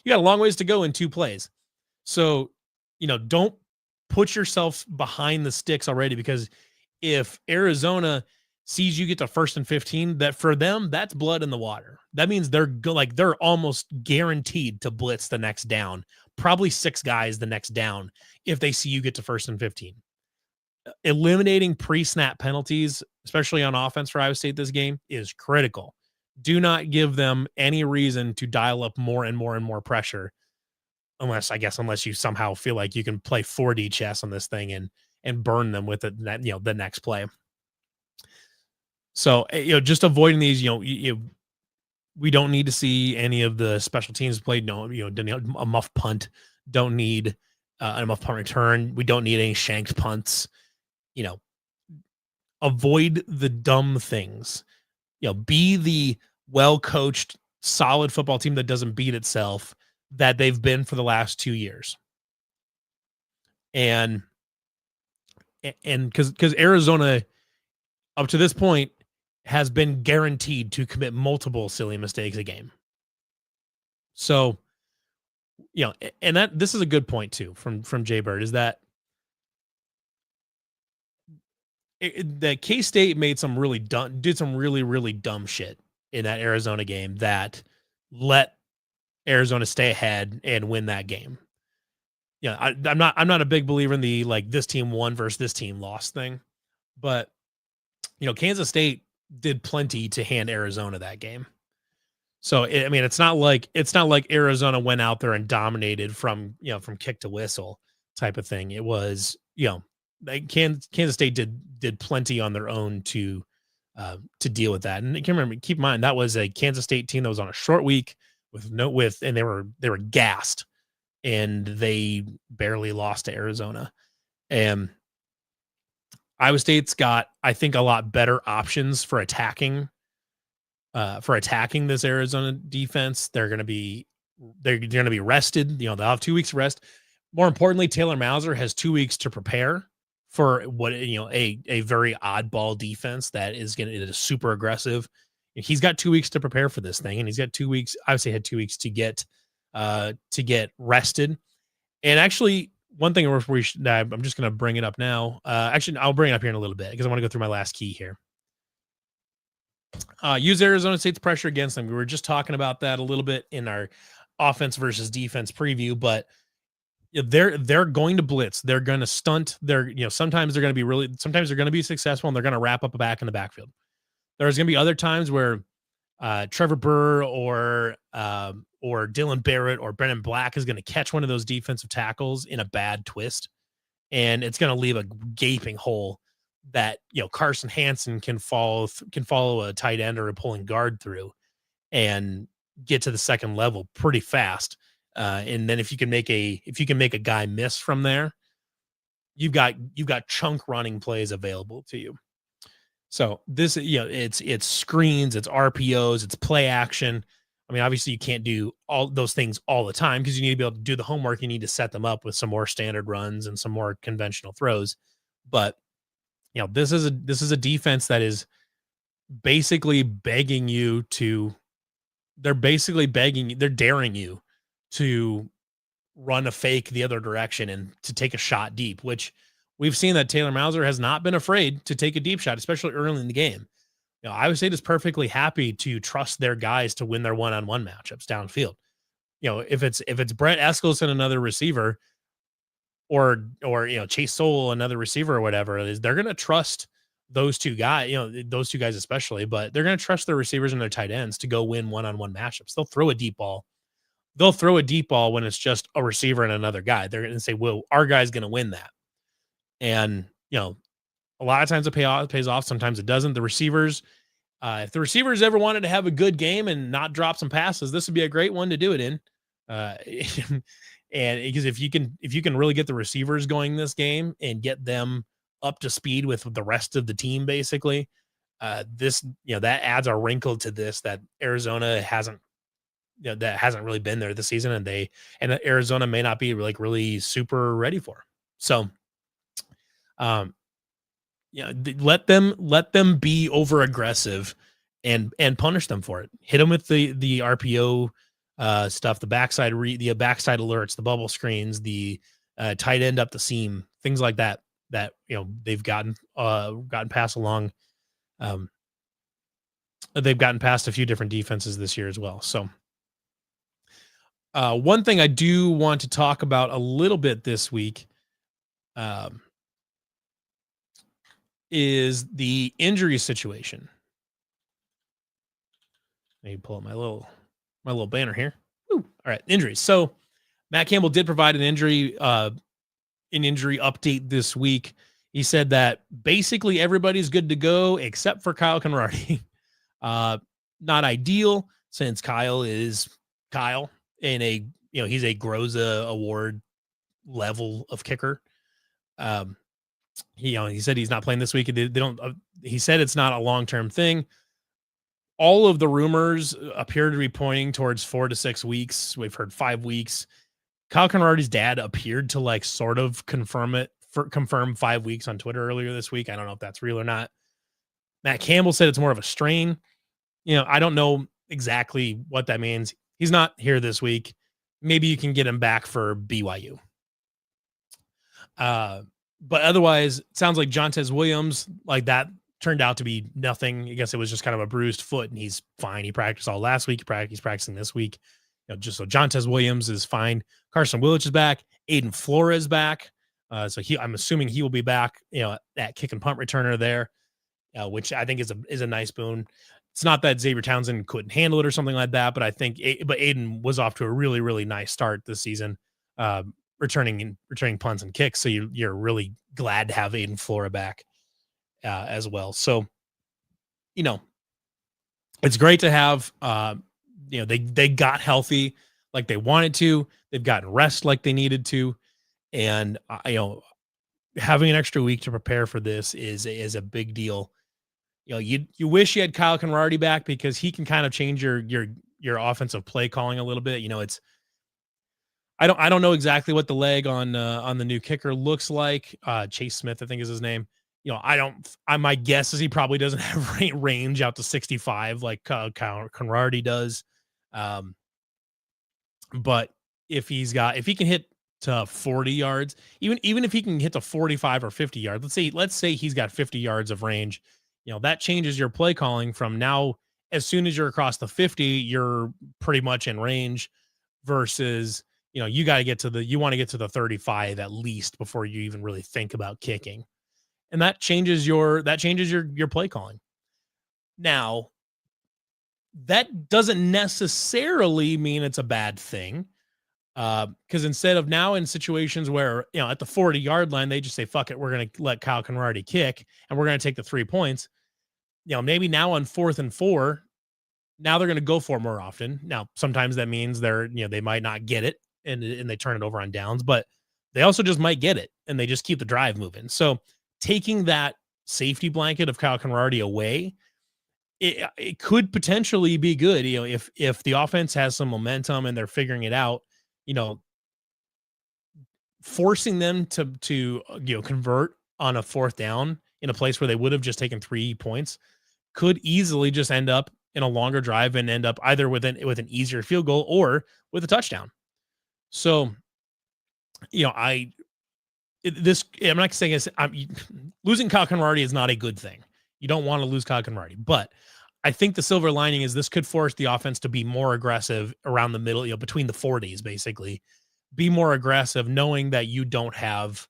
a long ways to go in 2 plays. So, don't put yourself behind the sticks already, because if Arizona sees you get to 1st and 15, that for them, that's blood in the water. That means they're almost guaranteed to blitz the next down, probably 6 guys the next down, if they see you get to 1st and 15. Eliminating pre-snap penalties, especially on offense for Iowa State this game, is critical. Do not give them any reason to dial up more and more and more pressure, unless you somehow feel like you can play 4D chess on this thing and burn them with it, the next play. So, just avoiding these, we don't need to see any of the special teams played. No, a muff punt. Don't need a muff punt return. We don't need any shanked punts. Avoid the dumb things. Be the well-coached, solid football team that doesn't beat itself that they've been for the last 2 years. And because Arizona, up to this point, has been guaranteed to commit multiple silly mistakes a game. So, and this is a good point too from Jay Bird, is that that K-State did some really, really dumb shit in that Arizona game that let Arizona stay ahead and win that game. I'm not a big believer in the this team won versus this team lost thing, but Kansas State did plenty to hand Arizona that game. So it's not like Arizona went out there and dominated from kick to whistle type of thing. It was Kansas State did plenty on their own to deal with that. And keep in mind that was a Kansas State team that was on a short week and they were gassed and they barely lost to Arizona. And Iowa State's got, I think, a lot better options for attacking this Arizona defense. They're going to be rested. They'll have 2 weeks rest. More importantly, Taylor Mauser has 2 weeks to prepare for what a very oddball defense that is super aggressive. He's got 2 weeks to prepare for this thing, and he's got 2 weeks. I would say had 2 weeks to get rested. And actually, one thing I'm just going to bring it up now. Actually, I'll bring it up here in a little bit because I want to go through my last key here. Use Arizona State's pressure against them. We were just talking about that a little bit in our offense versus defense preview, but they're going to blitz. They're going to stunt. Sometimes they're going to be successful, and they're going to wrap up a back in the backfield. There's going to be other times where Trevor Burr or Dylan Barrett or Brennan Black is going to catch one of those defensive tackles in a bad twist, and it's going to leave a gaping hole that Carson Hansen can follow a tight end or a pulling guard through and get to the second level pretty fast. And then if you can make a guy miss from there, you've got chunk running plays available to you. So this, it's screens, it's RPOs, it's play action. I mean, obviously you can't do all those things all the time because you need to be able to do the homework. You need to set them up with some more standard runs and some more conventional throws. But this is a defense that is basically begging you to. They're daring you to run a fake the other direction and to take a shot deep, which we've seen that Taylor Mauser has not been afraid to take a deep shot, especially early in the game. Iowa State is perfectly happy to trust their guys to win their one-on-one matchups downfield. If it's Brett Eskels and another receiver, or Chase Sowell, another receiver or whatever, they're going to trust those two guys, those two guys especially, but they're going to trust their receivers and their tight ends to go win one-on-one matchups. They'll throw a deep ball. They'll throw a deep ball when it's just a receiver and another guy. They're going to say, well, our guy's going to win that. And, a lot of times it pays off. Sometimes it doesn't. The receivers, if the receivers ever wanted to have a good game and not drop some passes, this would be a great one to do it in. And because if you can really get the receivers going this game and get them up to speed with the rest of the team, basically, that adds a wrinkle to this that Arizona hasn't really been there this season, and Arizona may not be really super ready for. So, let them be over aggressive and punish them for it. Hit them with the RPO stuff, the backside alerts, the bubble screens, the tight end up the seam, things like that they've gotten passed along. They've gotten past a few different defenses this year as well. So one thing I do want to talk about a little bit this week is the injury situation. Maybe pull up my little banner here. Woo. All right, injuries. So Matt Campbell did provide an injury update this week. He said that basically everybody's good to go except for Kyle Conradi. Not ideal since Kyle is Kyle and he's a Groza Award level of kicker. He said he's not playing this week. He said it's not a long-term thing. All of the rumors appear to be pointing towards 4 to 6 weeks. We've heard 5 weeks. Kyle Conradi's dad appeared to sort of confirm 5 weeks on Twitter earlier this week. I don't know if that's real or not. Matt Campbell said it's more of a strain. I don't know exactly what that means. He's not here this week. Maybe you can get him back for BYU. But otherwise, it sounds like Jontez Williams, that turned out to be nothing. I guess it was just kind of a bruised foot, and he's fine. He practiced all last week. He's practicing this week. Just so Jontez Williams is fine. Carson Willich is back. Aiden Flores back. So I'm assuming he will be back. That kick and punt returner there, which I think is a nice boon. It's not that Xavier Townsend couldn't handle it or something like that, but I think Aiden was off to a really, really nice start this season, returning punts and kicks. So you're really glad to have Aiden Flora back as well. So, it's great to have. They got healthy. like they wanted to. They've gotten rest like they needed to. And having an extra week to prepare for this is a big deal. You wish you had Kyle Conrarty back because he can kind of change your offensive play calling a little bit. It's I don't know exactly what the leg on the new kicker looks like. Chase Smith, I think is his name. My guess is he probably doesn't have range out to 65 like Conrarty does. But if he can hit to 40 yards, even if he can hit to 45 or 50 yards, let's say he's got 50 yards of range, that changes your play calling from now. As soon as you're across the 50, you're pretty much in range versus, you want to get to the 35 at least before you even really think about kicking. And that changes your play calling. Now, that doesn't necessarily mean it's a bad thing. Because instead of now in situations where, at the 40-yard line, they just say, fuck it, we're going to let Kyle Conrarty kick and we're going to take the 3 points. Maybe now on 4th and 4, now they're going to go for it more often. Now, sometimes that means they might not get it and they turn it over on downs, but they also just might get it and they just keep the drive moving. So taking that safety blanket of Kyle Conrarty away, it could potentially be good. If the offense has some momentum and they're figuring it out, forcing them to convert on a 4th down in a place where they would have just taken 3 points could easily just end up in a longer drive and end up either with an easier field goal or with a touchdown. So, I'm not saying losing Kyle Conrarty is not a good thing. You don't want to lose Kyle Conrarty, but I think the silver lining is this could force the offense to be more aggressive around the middle, between the 40s, basically. Be more aggressive, knowing that you don't have,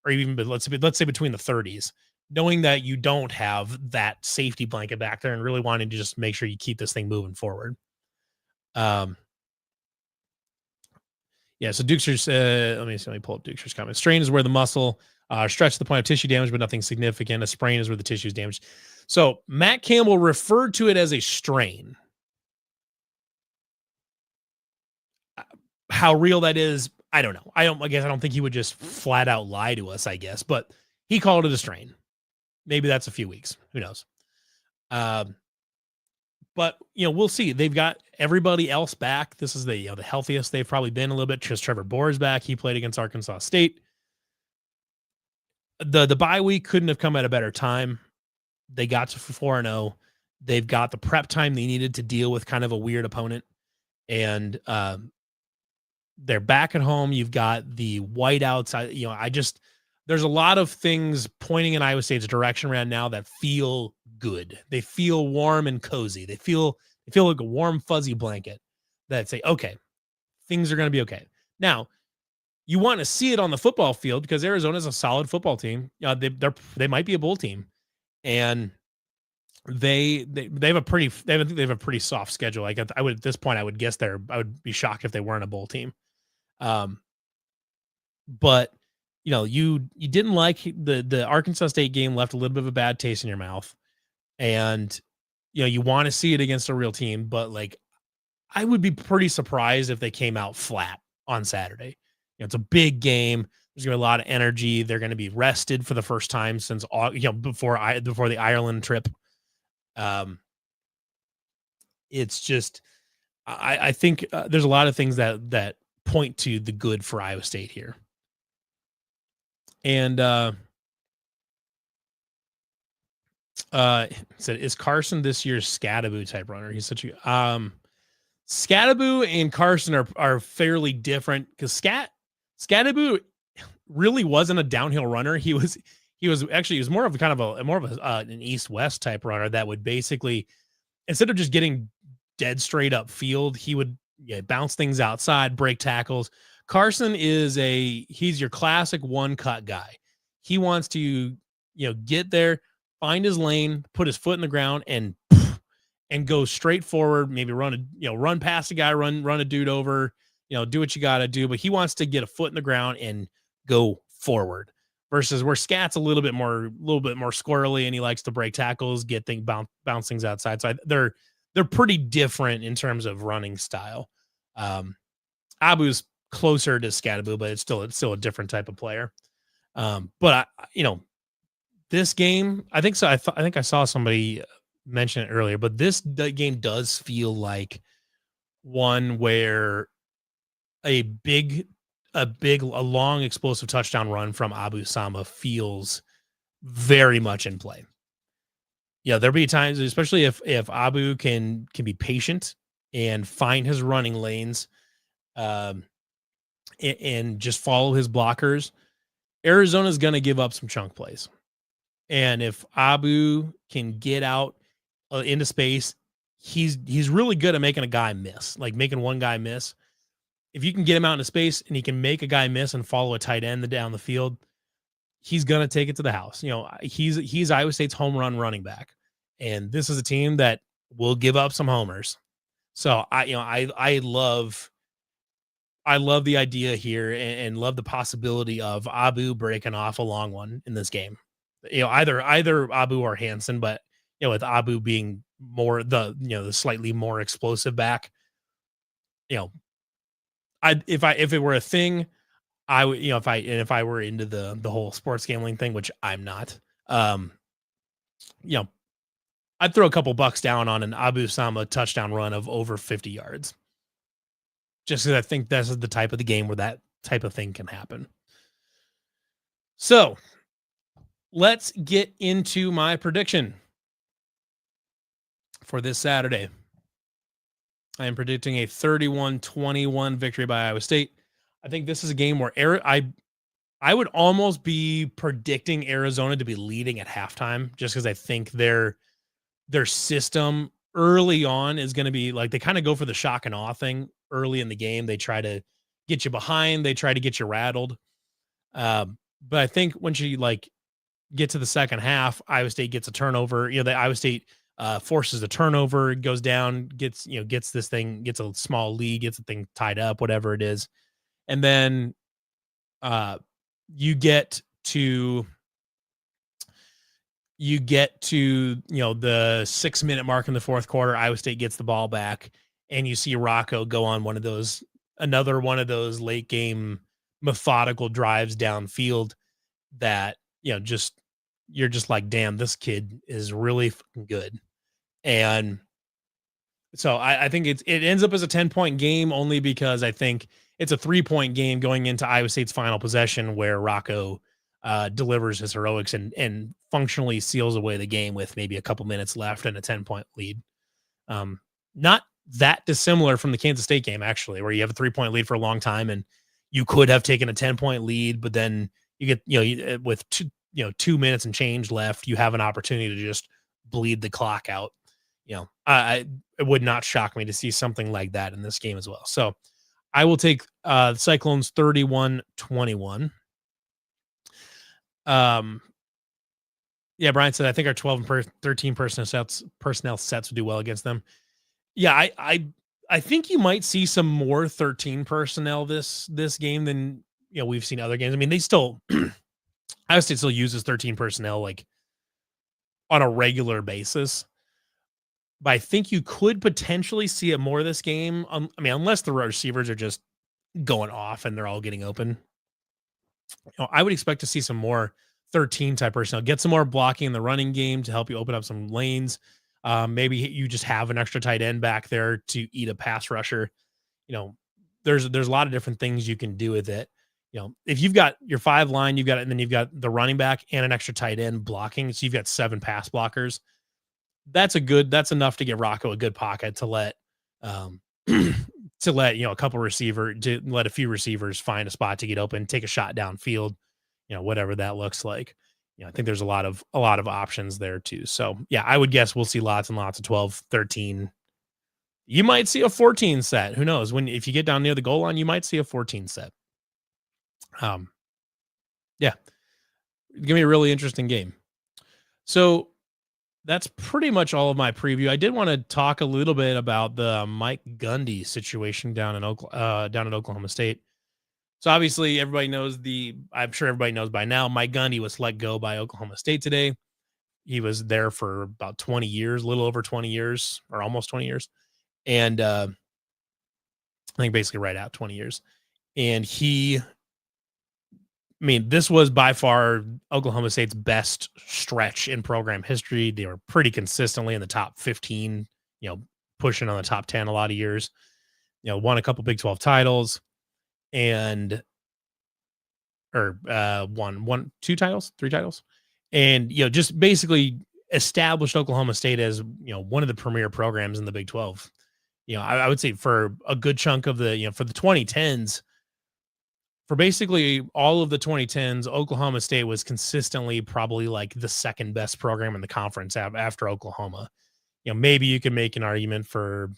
or even let's say between the 30s, knowing that you don't have that safety blanket back there and really wanting to just make sure you keep this thing moving forward. Yeah, so Duxer's, let me pull up Duxer's comment. Strain is where the muscle stretch to the point of tissue damage, but nothing significant. A sprain is where the tissue is damaged. So Matt Campbell referred to it as a strain. How real that is, I don't know. I don't think he would just flat out lie to us, I guess, but he called it a strain. Maybe that's a few weeks. Who knows? But we'll see. They've got everybody else back. This is the healthiest they've probably been a little bit. Just Trevor Bohr is back. He played against Arkansas State. The bye week couldn't have come at a better time. They got to 4-0. They've got the prep time they needed to deal with kind of a weird opponent. And they're back at home. You've got the whiteouts. There's a lot of things pointing in Iowa State's direction right now that feel good. They feel warm and cozy. They feel like a warm, fuzzy blanket that say, okay, things are going to be okay. Now, you want to see it on the football field because Arizona's a solid football team. They might be a bowl team, and they have a pretty soft schedule. Like I would at this point, I would be shocked if they weren't a bowl team. But you didn't like the Arkansas State game, left a little bit of a bad taste in your mouth, and you want to see it against a real team. But like, I would be pretty surprised if they came out flat on Saturday. It's a big game. There's gonna be a lot of energy. They're going to be rested for the first time since before the Ireland trip. It's just I think there's a lot of things that point to the good for Iowa State here. And said, is Carson this year's Scadaboo type runner? He's such a Scadaboo and Carson are fairly different because Scadaboo really wasn't a downhill runner. He was more of an east-west type runner that would basically, instead of just getting dead straight up field, he would bounce things outside, break tackles. Carson he's your classic one cut guy. He wants to, get there, find his lane, put his foot in the ground and go straight forward, maybe run past a guy, run a dude over, do what you got to do. But he wants to get a foot in the ground and go forward versus where Scat's a little bit more squirrely and he likes to break tackles, get things, bounce things outside. So they're pretty different in terms of running style. Abu's closer to Scadaboo, but it's still a different type of player. But this game, I think so. I think I saw somebody mention it earlier, but the game does feel like one where a long explosive touchdown run from Abu Sama feels very much in play. Yeah, there'll be times, especially if Abu can be patient and find his running lanes, and just follow his blockers. Arizona's going to give up some chunk plays, and if Abu can get out into space, he's really good at making a guy miss, like making one guy miss. If you can get him out into space and he can make a guy miss and follow a tight end down the field, he's going to take it to the house. He's Iowa State's home run running back. And this is a team that will give up some homers. So I love the idea here and love the possibility of Abu breaking off a long one in this game. Either Abu or Hansen, but with Abu being more the slightly more explosive back, if it were a thing, I would, if I were into the whole sports gambling thing, which I'm not, I'd throw a couple bucks down on an Abu Sama touchdown run of over 50 yards. Just because I think this is the type of the game where that type of thing can happen. So let's get into my prediction for this Saturday. I am predicting a 31-21 victory by Iowa State. I think this is a game where I would almost be predicting Arizona to be leading at halftime, just because I think their system early on is going to be like, they kind of go for the shock and awe thing early in the game. They try to get you behind. They try to get you rattled. But I think once you get to the second half, Iowa State gets a turnover. The Iowa State forces a turnover, goes down, gets this thing, gets a small lead, gets the thing tied up, whatever it is. And then you get to the 6-minute mark in the fourth quarter. Iowa State gets the ball back, and you see Rocco go on another one of those late game methodical drives downfield that you're just like, damn, this kid is really fucking good. And so I think it ends up as a 10-point game, only because I think it's a 3-point game going into Iowa State's final possession, where Rocco delivers his heroics and functionally seals away the game with maybe a couple minutes left and a 10-point lead. Not that dissimilar from the Kansas State game, actually, where you have a 3-point lead for a long time and you could have taken a 10-point lead, but then you get, with 2 minutes and change left, you have an opportunity to just bleed the clock out. It would not shock me to see something like that in this game as well. So I will take Cyclones 31-21. Yeah, Brian said, I think our 12 and 13 personnel sets would do well against them. Yeah, I think you might see some more 13 personnel this game than we've seen other games. I mean, they still Iowa State still uses 13 personnel on a regular basis. But I think you could potentially see it more this game. Unless the receivers are just going off and they're all getting open. I would expect to see some more 13 type personnel, get some more blocking in the running game to help you open up some lanes. Maybe you just have an extra tight end back there to eat a pass rusher. There's a lot of different things you can do with it. If you've got your 5 line, and then you've got the running back and an extra tight end blocking. So you've got 7 pass blockers. That's enough to give Rocco a good pocket to let a few receivers find a spot to get open, take a shot downfield, whatever that looks like. I think there's a lot of options there too. So yeah, I would guess we'll see lots and lots of 12, 13. You might see a 14 set. Who knows? If you get down near the goal line, you might see a 14 set. Yeah, it's gonna be a really interesting game. So that's pretty much all of my preview. I did want to talk a little bit about the Mike Gundy situation down at Oklahoma State. So obviously I'm sure everybody knows by now, Mike Gundy was let go by Oklahoma State today. He was there for about 20 years, a little over 20 years, or almost 20 years. And I think basically right out 20 years. And this was by far Oklahoma State's best stretch in program history. They were pretty consistently in the top 15, pushing on the top 10 a lot of years. Won a couple Big 12 titles and won two titles, three titles. And, just basically established Oklahoma State as, one of the premier programs in the Big 12. I would say for a good chunk of the, for the 2010s, for basically all of the 2010s, Oklahoma State was consistently probably like the second best program in the conference after Oklahoma. Maybe you could make an argument for,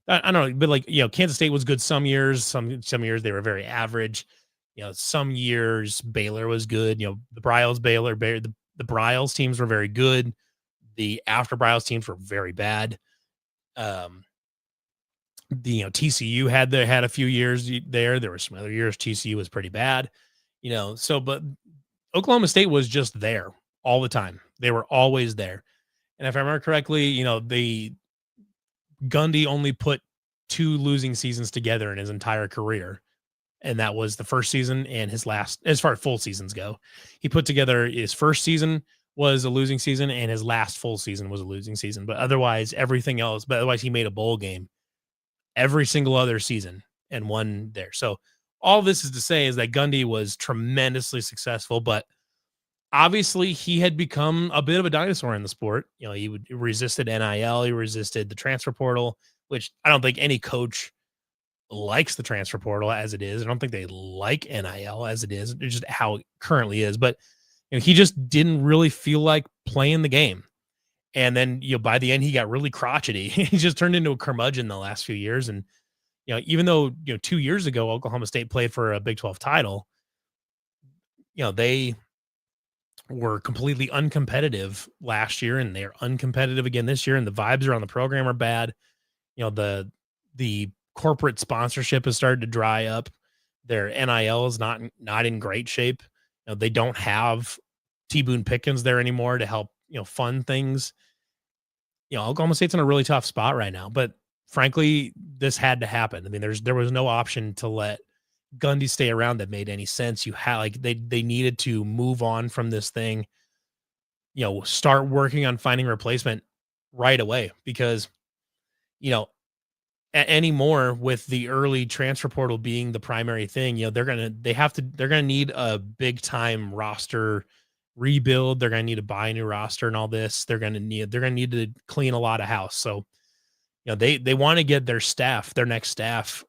I don't know, but like, Kansas State was good some years. Some years they were very average. Some years Baylor was good. The Bryles, the Bryles teams were very good. The after Bryles teams were very bad. TCU had a few years there. There were some other years TCU was pretty bad. But Oklahoma State was just there all the time. They were always there. And if I remember correctly, Gundy only put 2 losing seasons together in his entire career. And that was the first season and his last, as far as full seasons go. He put together his first season was a losing season and his last full season was a losing season. But otherwise, he made a bowl game every single other season and won there. So all this is to say is that Gundy was tremendously successful, but obviously he had become a bit of a dinosaur in the sport. He resisted NIL, he resisted the transfer portal, which I don't think any coach likes the transfer portal as it is. I don't think they like NIL as it is. It's just how it currently is. But he just didn't really feel like playing the game. And then, by the end, he got really crotchety. He just turned into a curmudgeon the last few years. And, even though, 2 years ago, Oklahoma State played for a Big 12 title, they were completely uncompetitive last year and they're uncompetitive again this year. And the vibes around the program are bad. The corporate sponsorship has started to dry up. Their NIL is not in great shape. They don't have T. Boone Pickens there anymore to help, fund things. Oklahoma State's in a really tough spot right now, but frankly, this had to happen. There was no option to let Gundy stay around that made any sense. They needed to move on from this thing, start working on finding replacement right away because, anymore with the early transfer portal being the primary thing, they're going to need a big time roster rebuild. They're going to need to buy a new roster and all this. They're going to need to clean a lot of house. So, they want to get their next staff,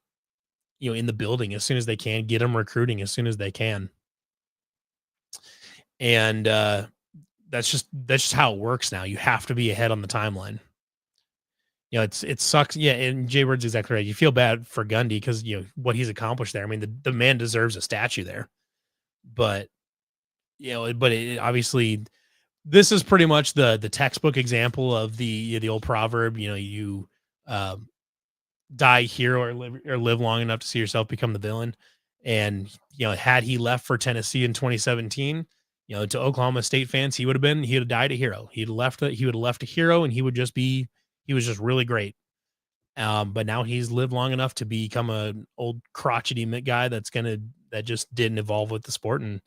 in the building as soon as they can, get them recruiting as soon as they can. And that's just how it works now. You have to be ahead on the timeline. It sucks. Yeah. And Jay Bird's exactly right. You feel bad for Gundy because, what he's accomplished there. The man deserves a statue there, but obviously this is pretty much the textbook example of the old proverb, you die hero or live long enough to see yourself become the villain. And, had he left for Tennessee in 2017, to Oklahoma State fans, he would have died a hero. He would have left a hero and he was just really great. But now he's lived long enough to become an old crotchety guy that just didn't evolve with the sport. And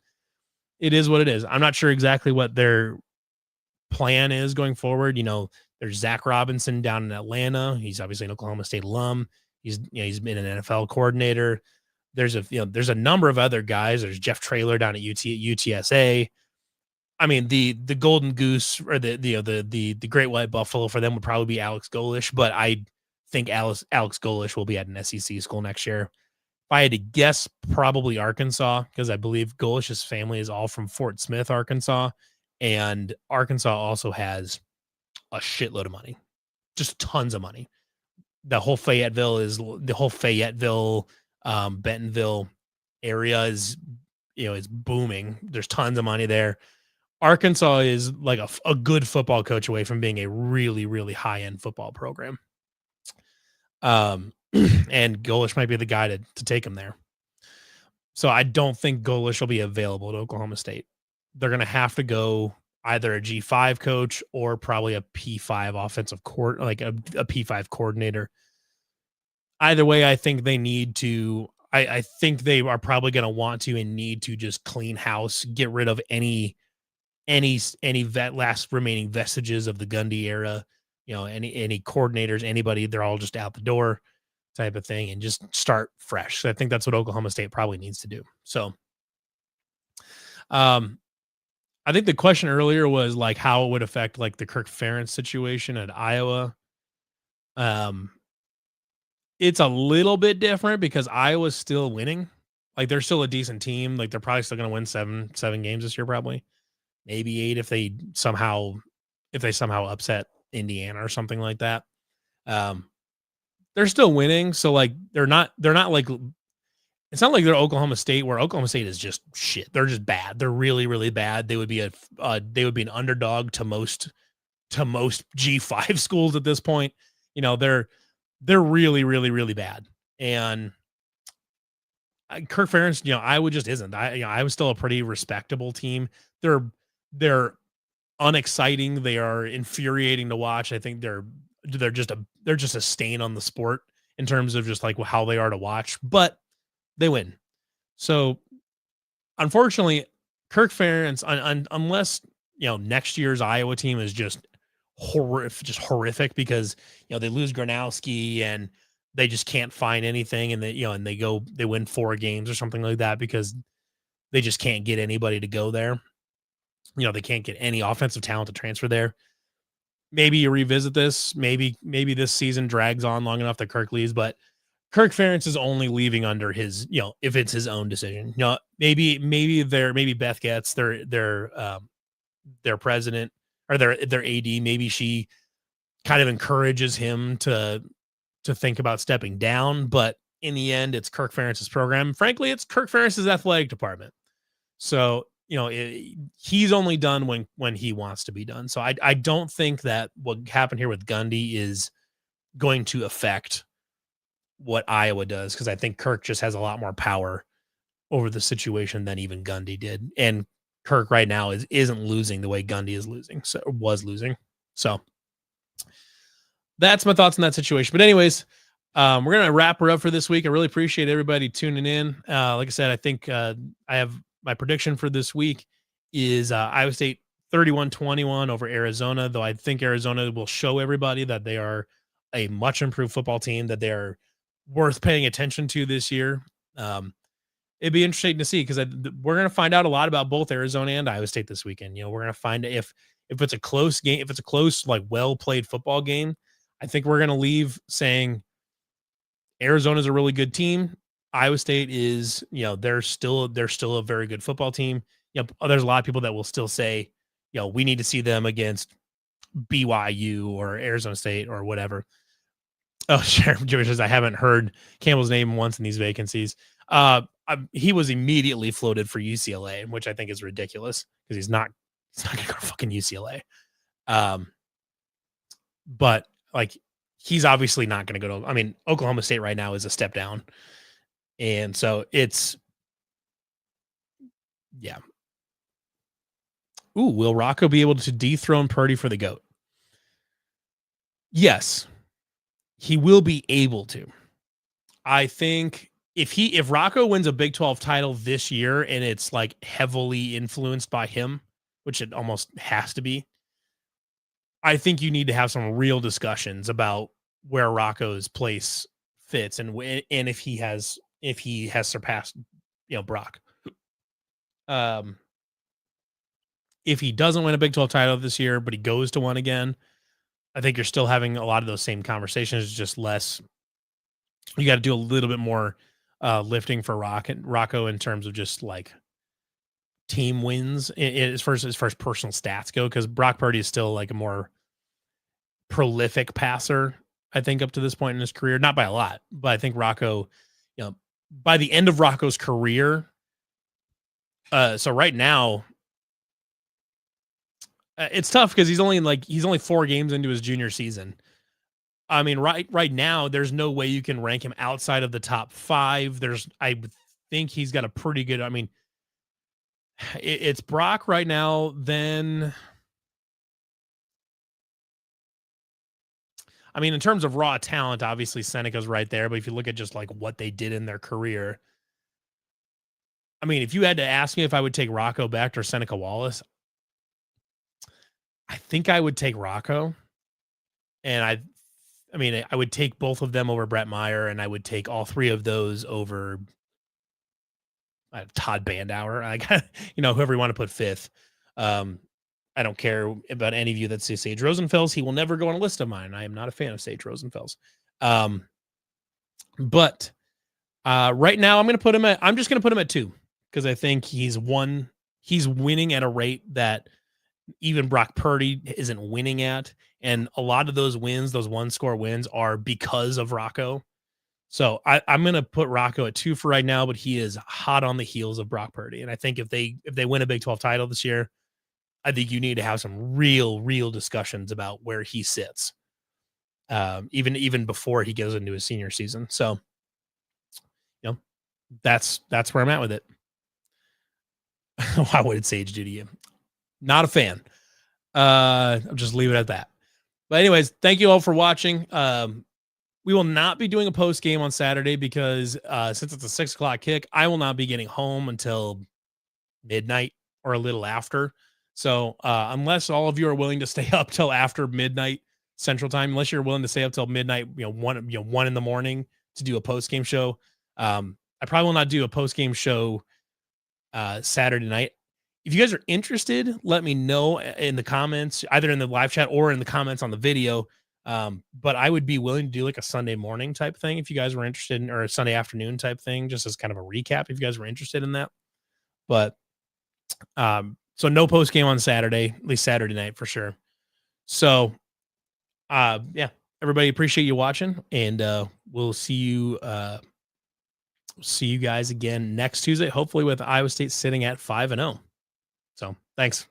it is what it is. I'm not sure exactly what their plan is going forward. There's Zach Robinson down in Atlanta. He's obviously an Oklahoma State alum. He's been an NFL coordinator. There's a number of other guys. There's Jeff Traylor down at UTSA. The golden goose or the great white buffalo for them would probably be Alex Golish, but I think Alex Golish will be at an SEC school next year. If I had to guess, probably Arkansas, because I believe Golish's family is all from Fort Smith, Arkansas, and Arkansas also has a shitload of money, just tons of money. The whole Fayetteville, Bentonville area is booming. There's tons of money there. Arkansas is like a good football coach away from being a really, really high end football program. And Golish might be the guy to take him there. So I don't think Golish will be available at Oklahoma State. They're going to have to go either a G5 coach or probably a P5 offensive court, like a P5 coordinator. either way, I think they need to. I think they are probably going to want to and need to just clean house, get rid of any last remaining vestiges of the Gundy era. Any coordinators, anybody, they're all just out the door type of thing, and just start fresh. So I think that's what Oklahoma State probably needs to do. So, I think the question earlier was like how it would affect like the Kirk Ferentz situation at Iowa. It's a little bit different because Iowa's still winning. Like they're still a decent team. Like they're probably still going to win seven games this year, probably maybe 8 if they somehow upset Indiana or something like that. They're still winning, so like they're not like, it's not like they're Oklahoma State, where Oklahoma State is just shit. They're just bad. They're really, really bad. They would be an underdog to most G5 schools at this point. They're really, really, really bad. And Kirk Ferentz, Iowa just isn't. Iowa's still a pretty respectable team. They're unexciting. They are infuriating to watch. I think they're just a stain on the sport in terms of just like how they are to watch, but they win. So unfortunately, Kirk Ferentz, unless next year's Iowa team is just horrific because they lose Gronowski and they just can't find anything, and they win 4 games or something like that because they just can't get anybody to go there. They can't get any offensive talent to transfer there. Maybe you revisit this. Maybe this season drags on long enough that Kirk leaves, but Kirk Ferentz is only leaving under his, if it's his own decision. Maybe Beth Getz, their president or their AD, maybe she kind of encourages him to think about stepping down, but in the end, it's Kirk Ferentz's program. Frankly, it's Kirk Ferentz's athletic department. So, he's only done when he wants to be done. So I don't think that what happened here with Gundy is going to affect what Iowa does, because I think Kirk just has a lot more power over the situation than even Gundy did. And Kirk right now isn't losing the way Gundy was losing. So that's my thoughts on that situation. But anyways, we're going to wrap her up for this week. I really appreciate everybody tuning in. Like I said, I think I have my prediction for this week is Iowa State 31-21 over Arizona, though I think Arizona will show everybody that they are a much improved football team, that they're worth paying attention to this year. It'd be interesting to see, because we're going to find out a lot about both Arizona and Iowa State this weekend. We're going to find if it's a close game, if it's a close, like well-played football game, I think we're going to leave saying Arizona's a really good team. Iowa State is, they're still a very good football team. There's a lot of people that will still say, we need to see them against BYU or Arizona State or whatever. Oh, sure. George says, I haven't heard Campbell's name once in these vacancies. He was immediately floated for UCLA, which I think is ridiculous because he's not going to go to fucking UCLA. But like, he's obviously not going to go to, Oklahoma State right now is a step down. And so yeah. Ooh, will Rocco be able to dethrone Purdy for the GOAT? Yes, he will be able to. I think if Rocco wins a Big 12 title this year and it's like heavily influenced by him, which it almost has to be, I think you need to have some real discussions about where Rocco's place fits and if he has surpassed, Brock. If he doesn't win a Big 12 title this year, but he goes to one again, I think you're still having a lot of those same conversations, just less. You got to do a little bit more lifting for Rocco in terms of just like team wins as far as personal stats go, because Brock Purdy is still like a more prolific passer, I think, up to this point in his career. Not by a lot, but I think Rocco, by the end of Rocco's career, so right now, it's tough because he's only 4 games into his junior season. Right now, there's no way you can rank him outside of the top 5. I think he's got a pretty good. It's Brock right now. Then I mean, in terms of raw talent, obviously Seneca's right there. But if you look at just like what they did in their career, I mean, if you had to ask me if I would take Rocco Becht or Seneca Wallace, I think I would take Rocco. And I mean, I would take both of them over Brett Meyer, and I would take all three of those over Todd Bandauer. Whoever you want to put fifth. I don't care about any of you that say Sage Rosenfels. He will never go on a list of mine. I am not a fan of Sage Rosenfels. But right now I'm just going to put him at 2 because I think he's winning at a rate that even Brock Purdy isn't winning at. And a lot of those wins, those 1-score wins, are because of Rocco. So I'm going to put Rocco at 2 for right now, but he is hot on the heels of Brock Purdy. And I think if they win a Big 12 title this year, I think you need to have some real discussions about where he sits, even before he goes into his senior season. So, that's where I'm at with it. Why would Sage do to you? Not a fan. I'll just leave it at that. But anyways, thank you all for watching. We will not be doing a post game on Saturday because since it's a 6:00 kick, I will not be getting home until midnight or a little after. So unless all of you are willing to stay up till after midnight Central Time, unless you're willing to stay up till midnight, 1 in the morning to do a post game show, I probably will not do a post game show Saturday night. If you guys are interested, let me know in the comments, either in the live chat or in the comments on the video. But I would be willing to do like a Sunday morning type thing if you guys were interested in, or a Sunday afternoon type thing, just as kind of a recap if you guys were interested in that. But so no post game on Saturday, at least Saturday night for sure. So yeah, everybody, appreciate you watching, and we'll see you guys again next Tuesday, hopefully with Iowa State sitting at 5-0. So thanks.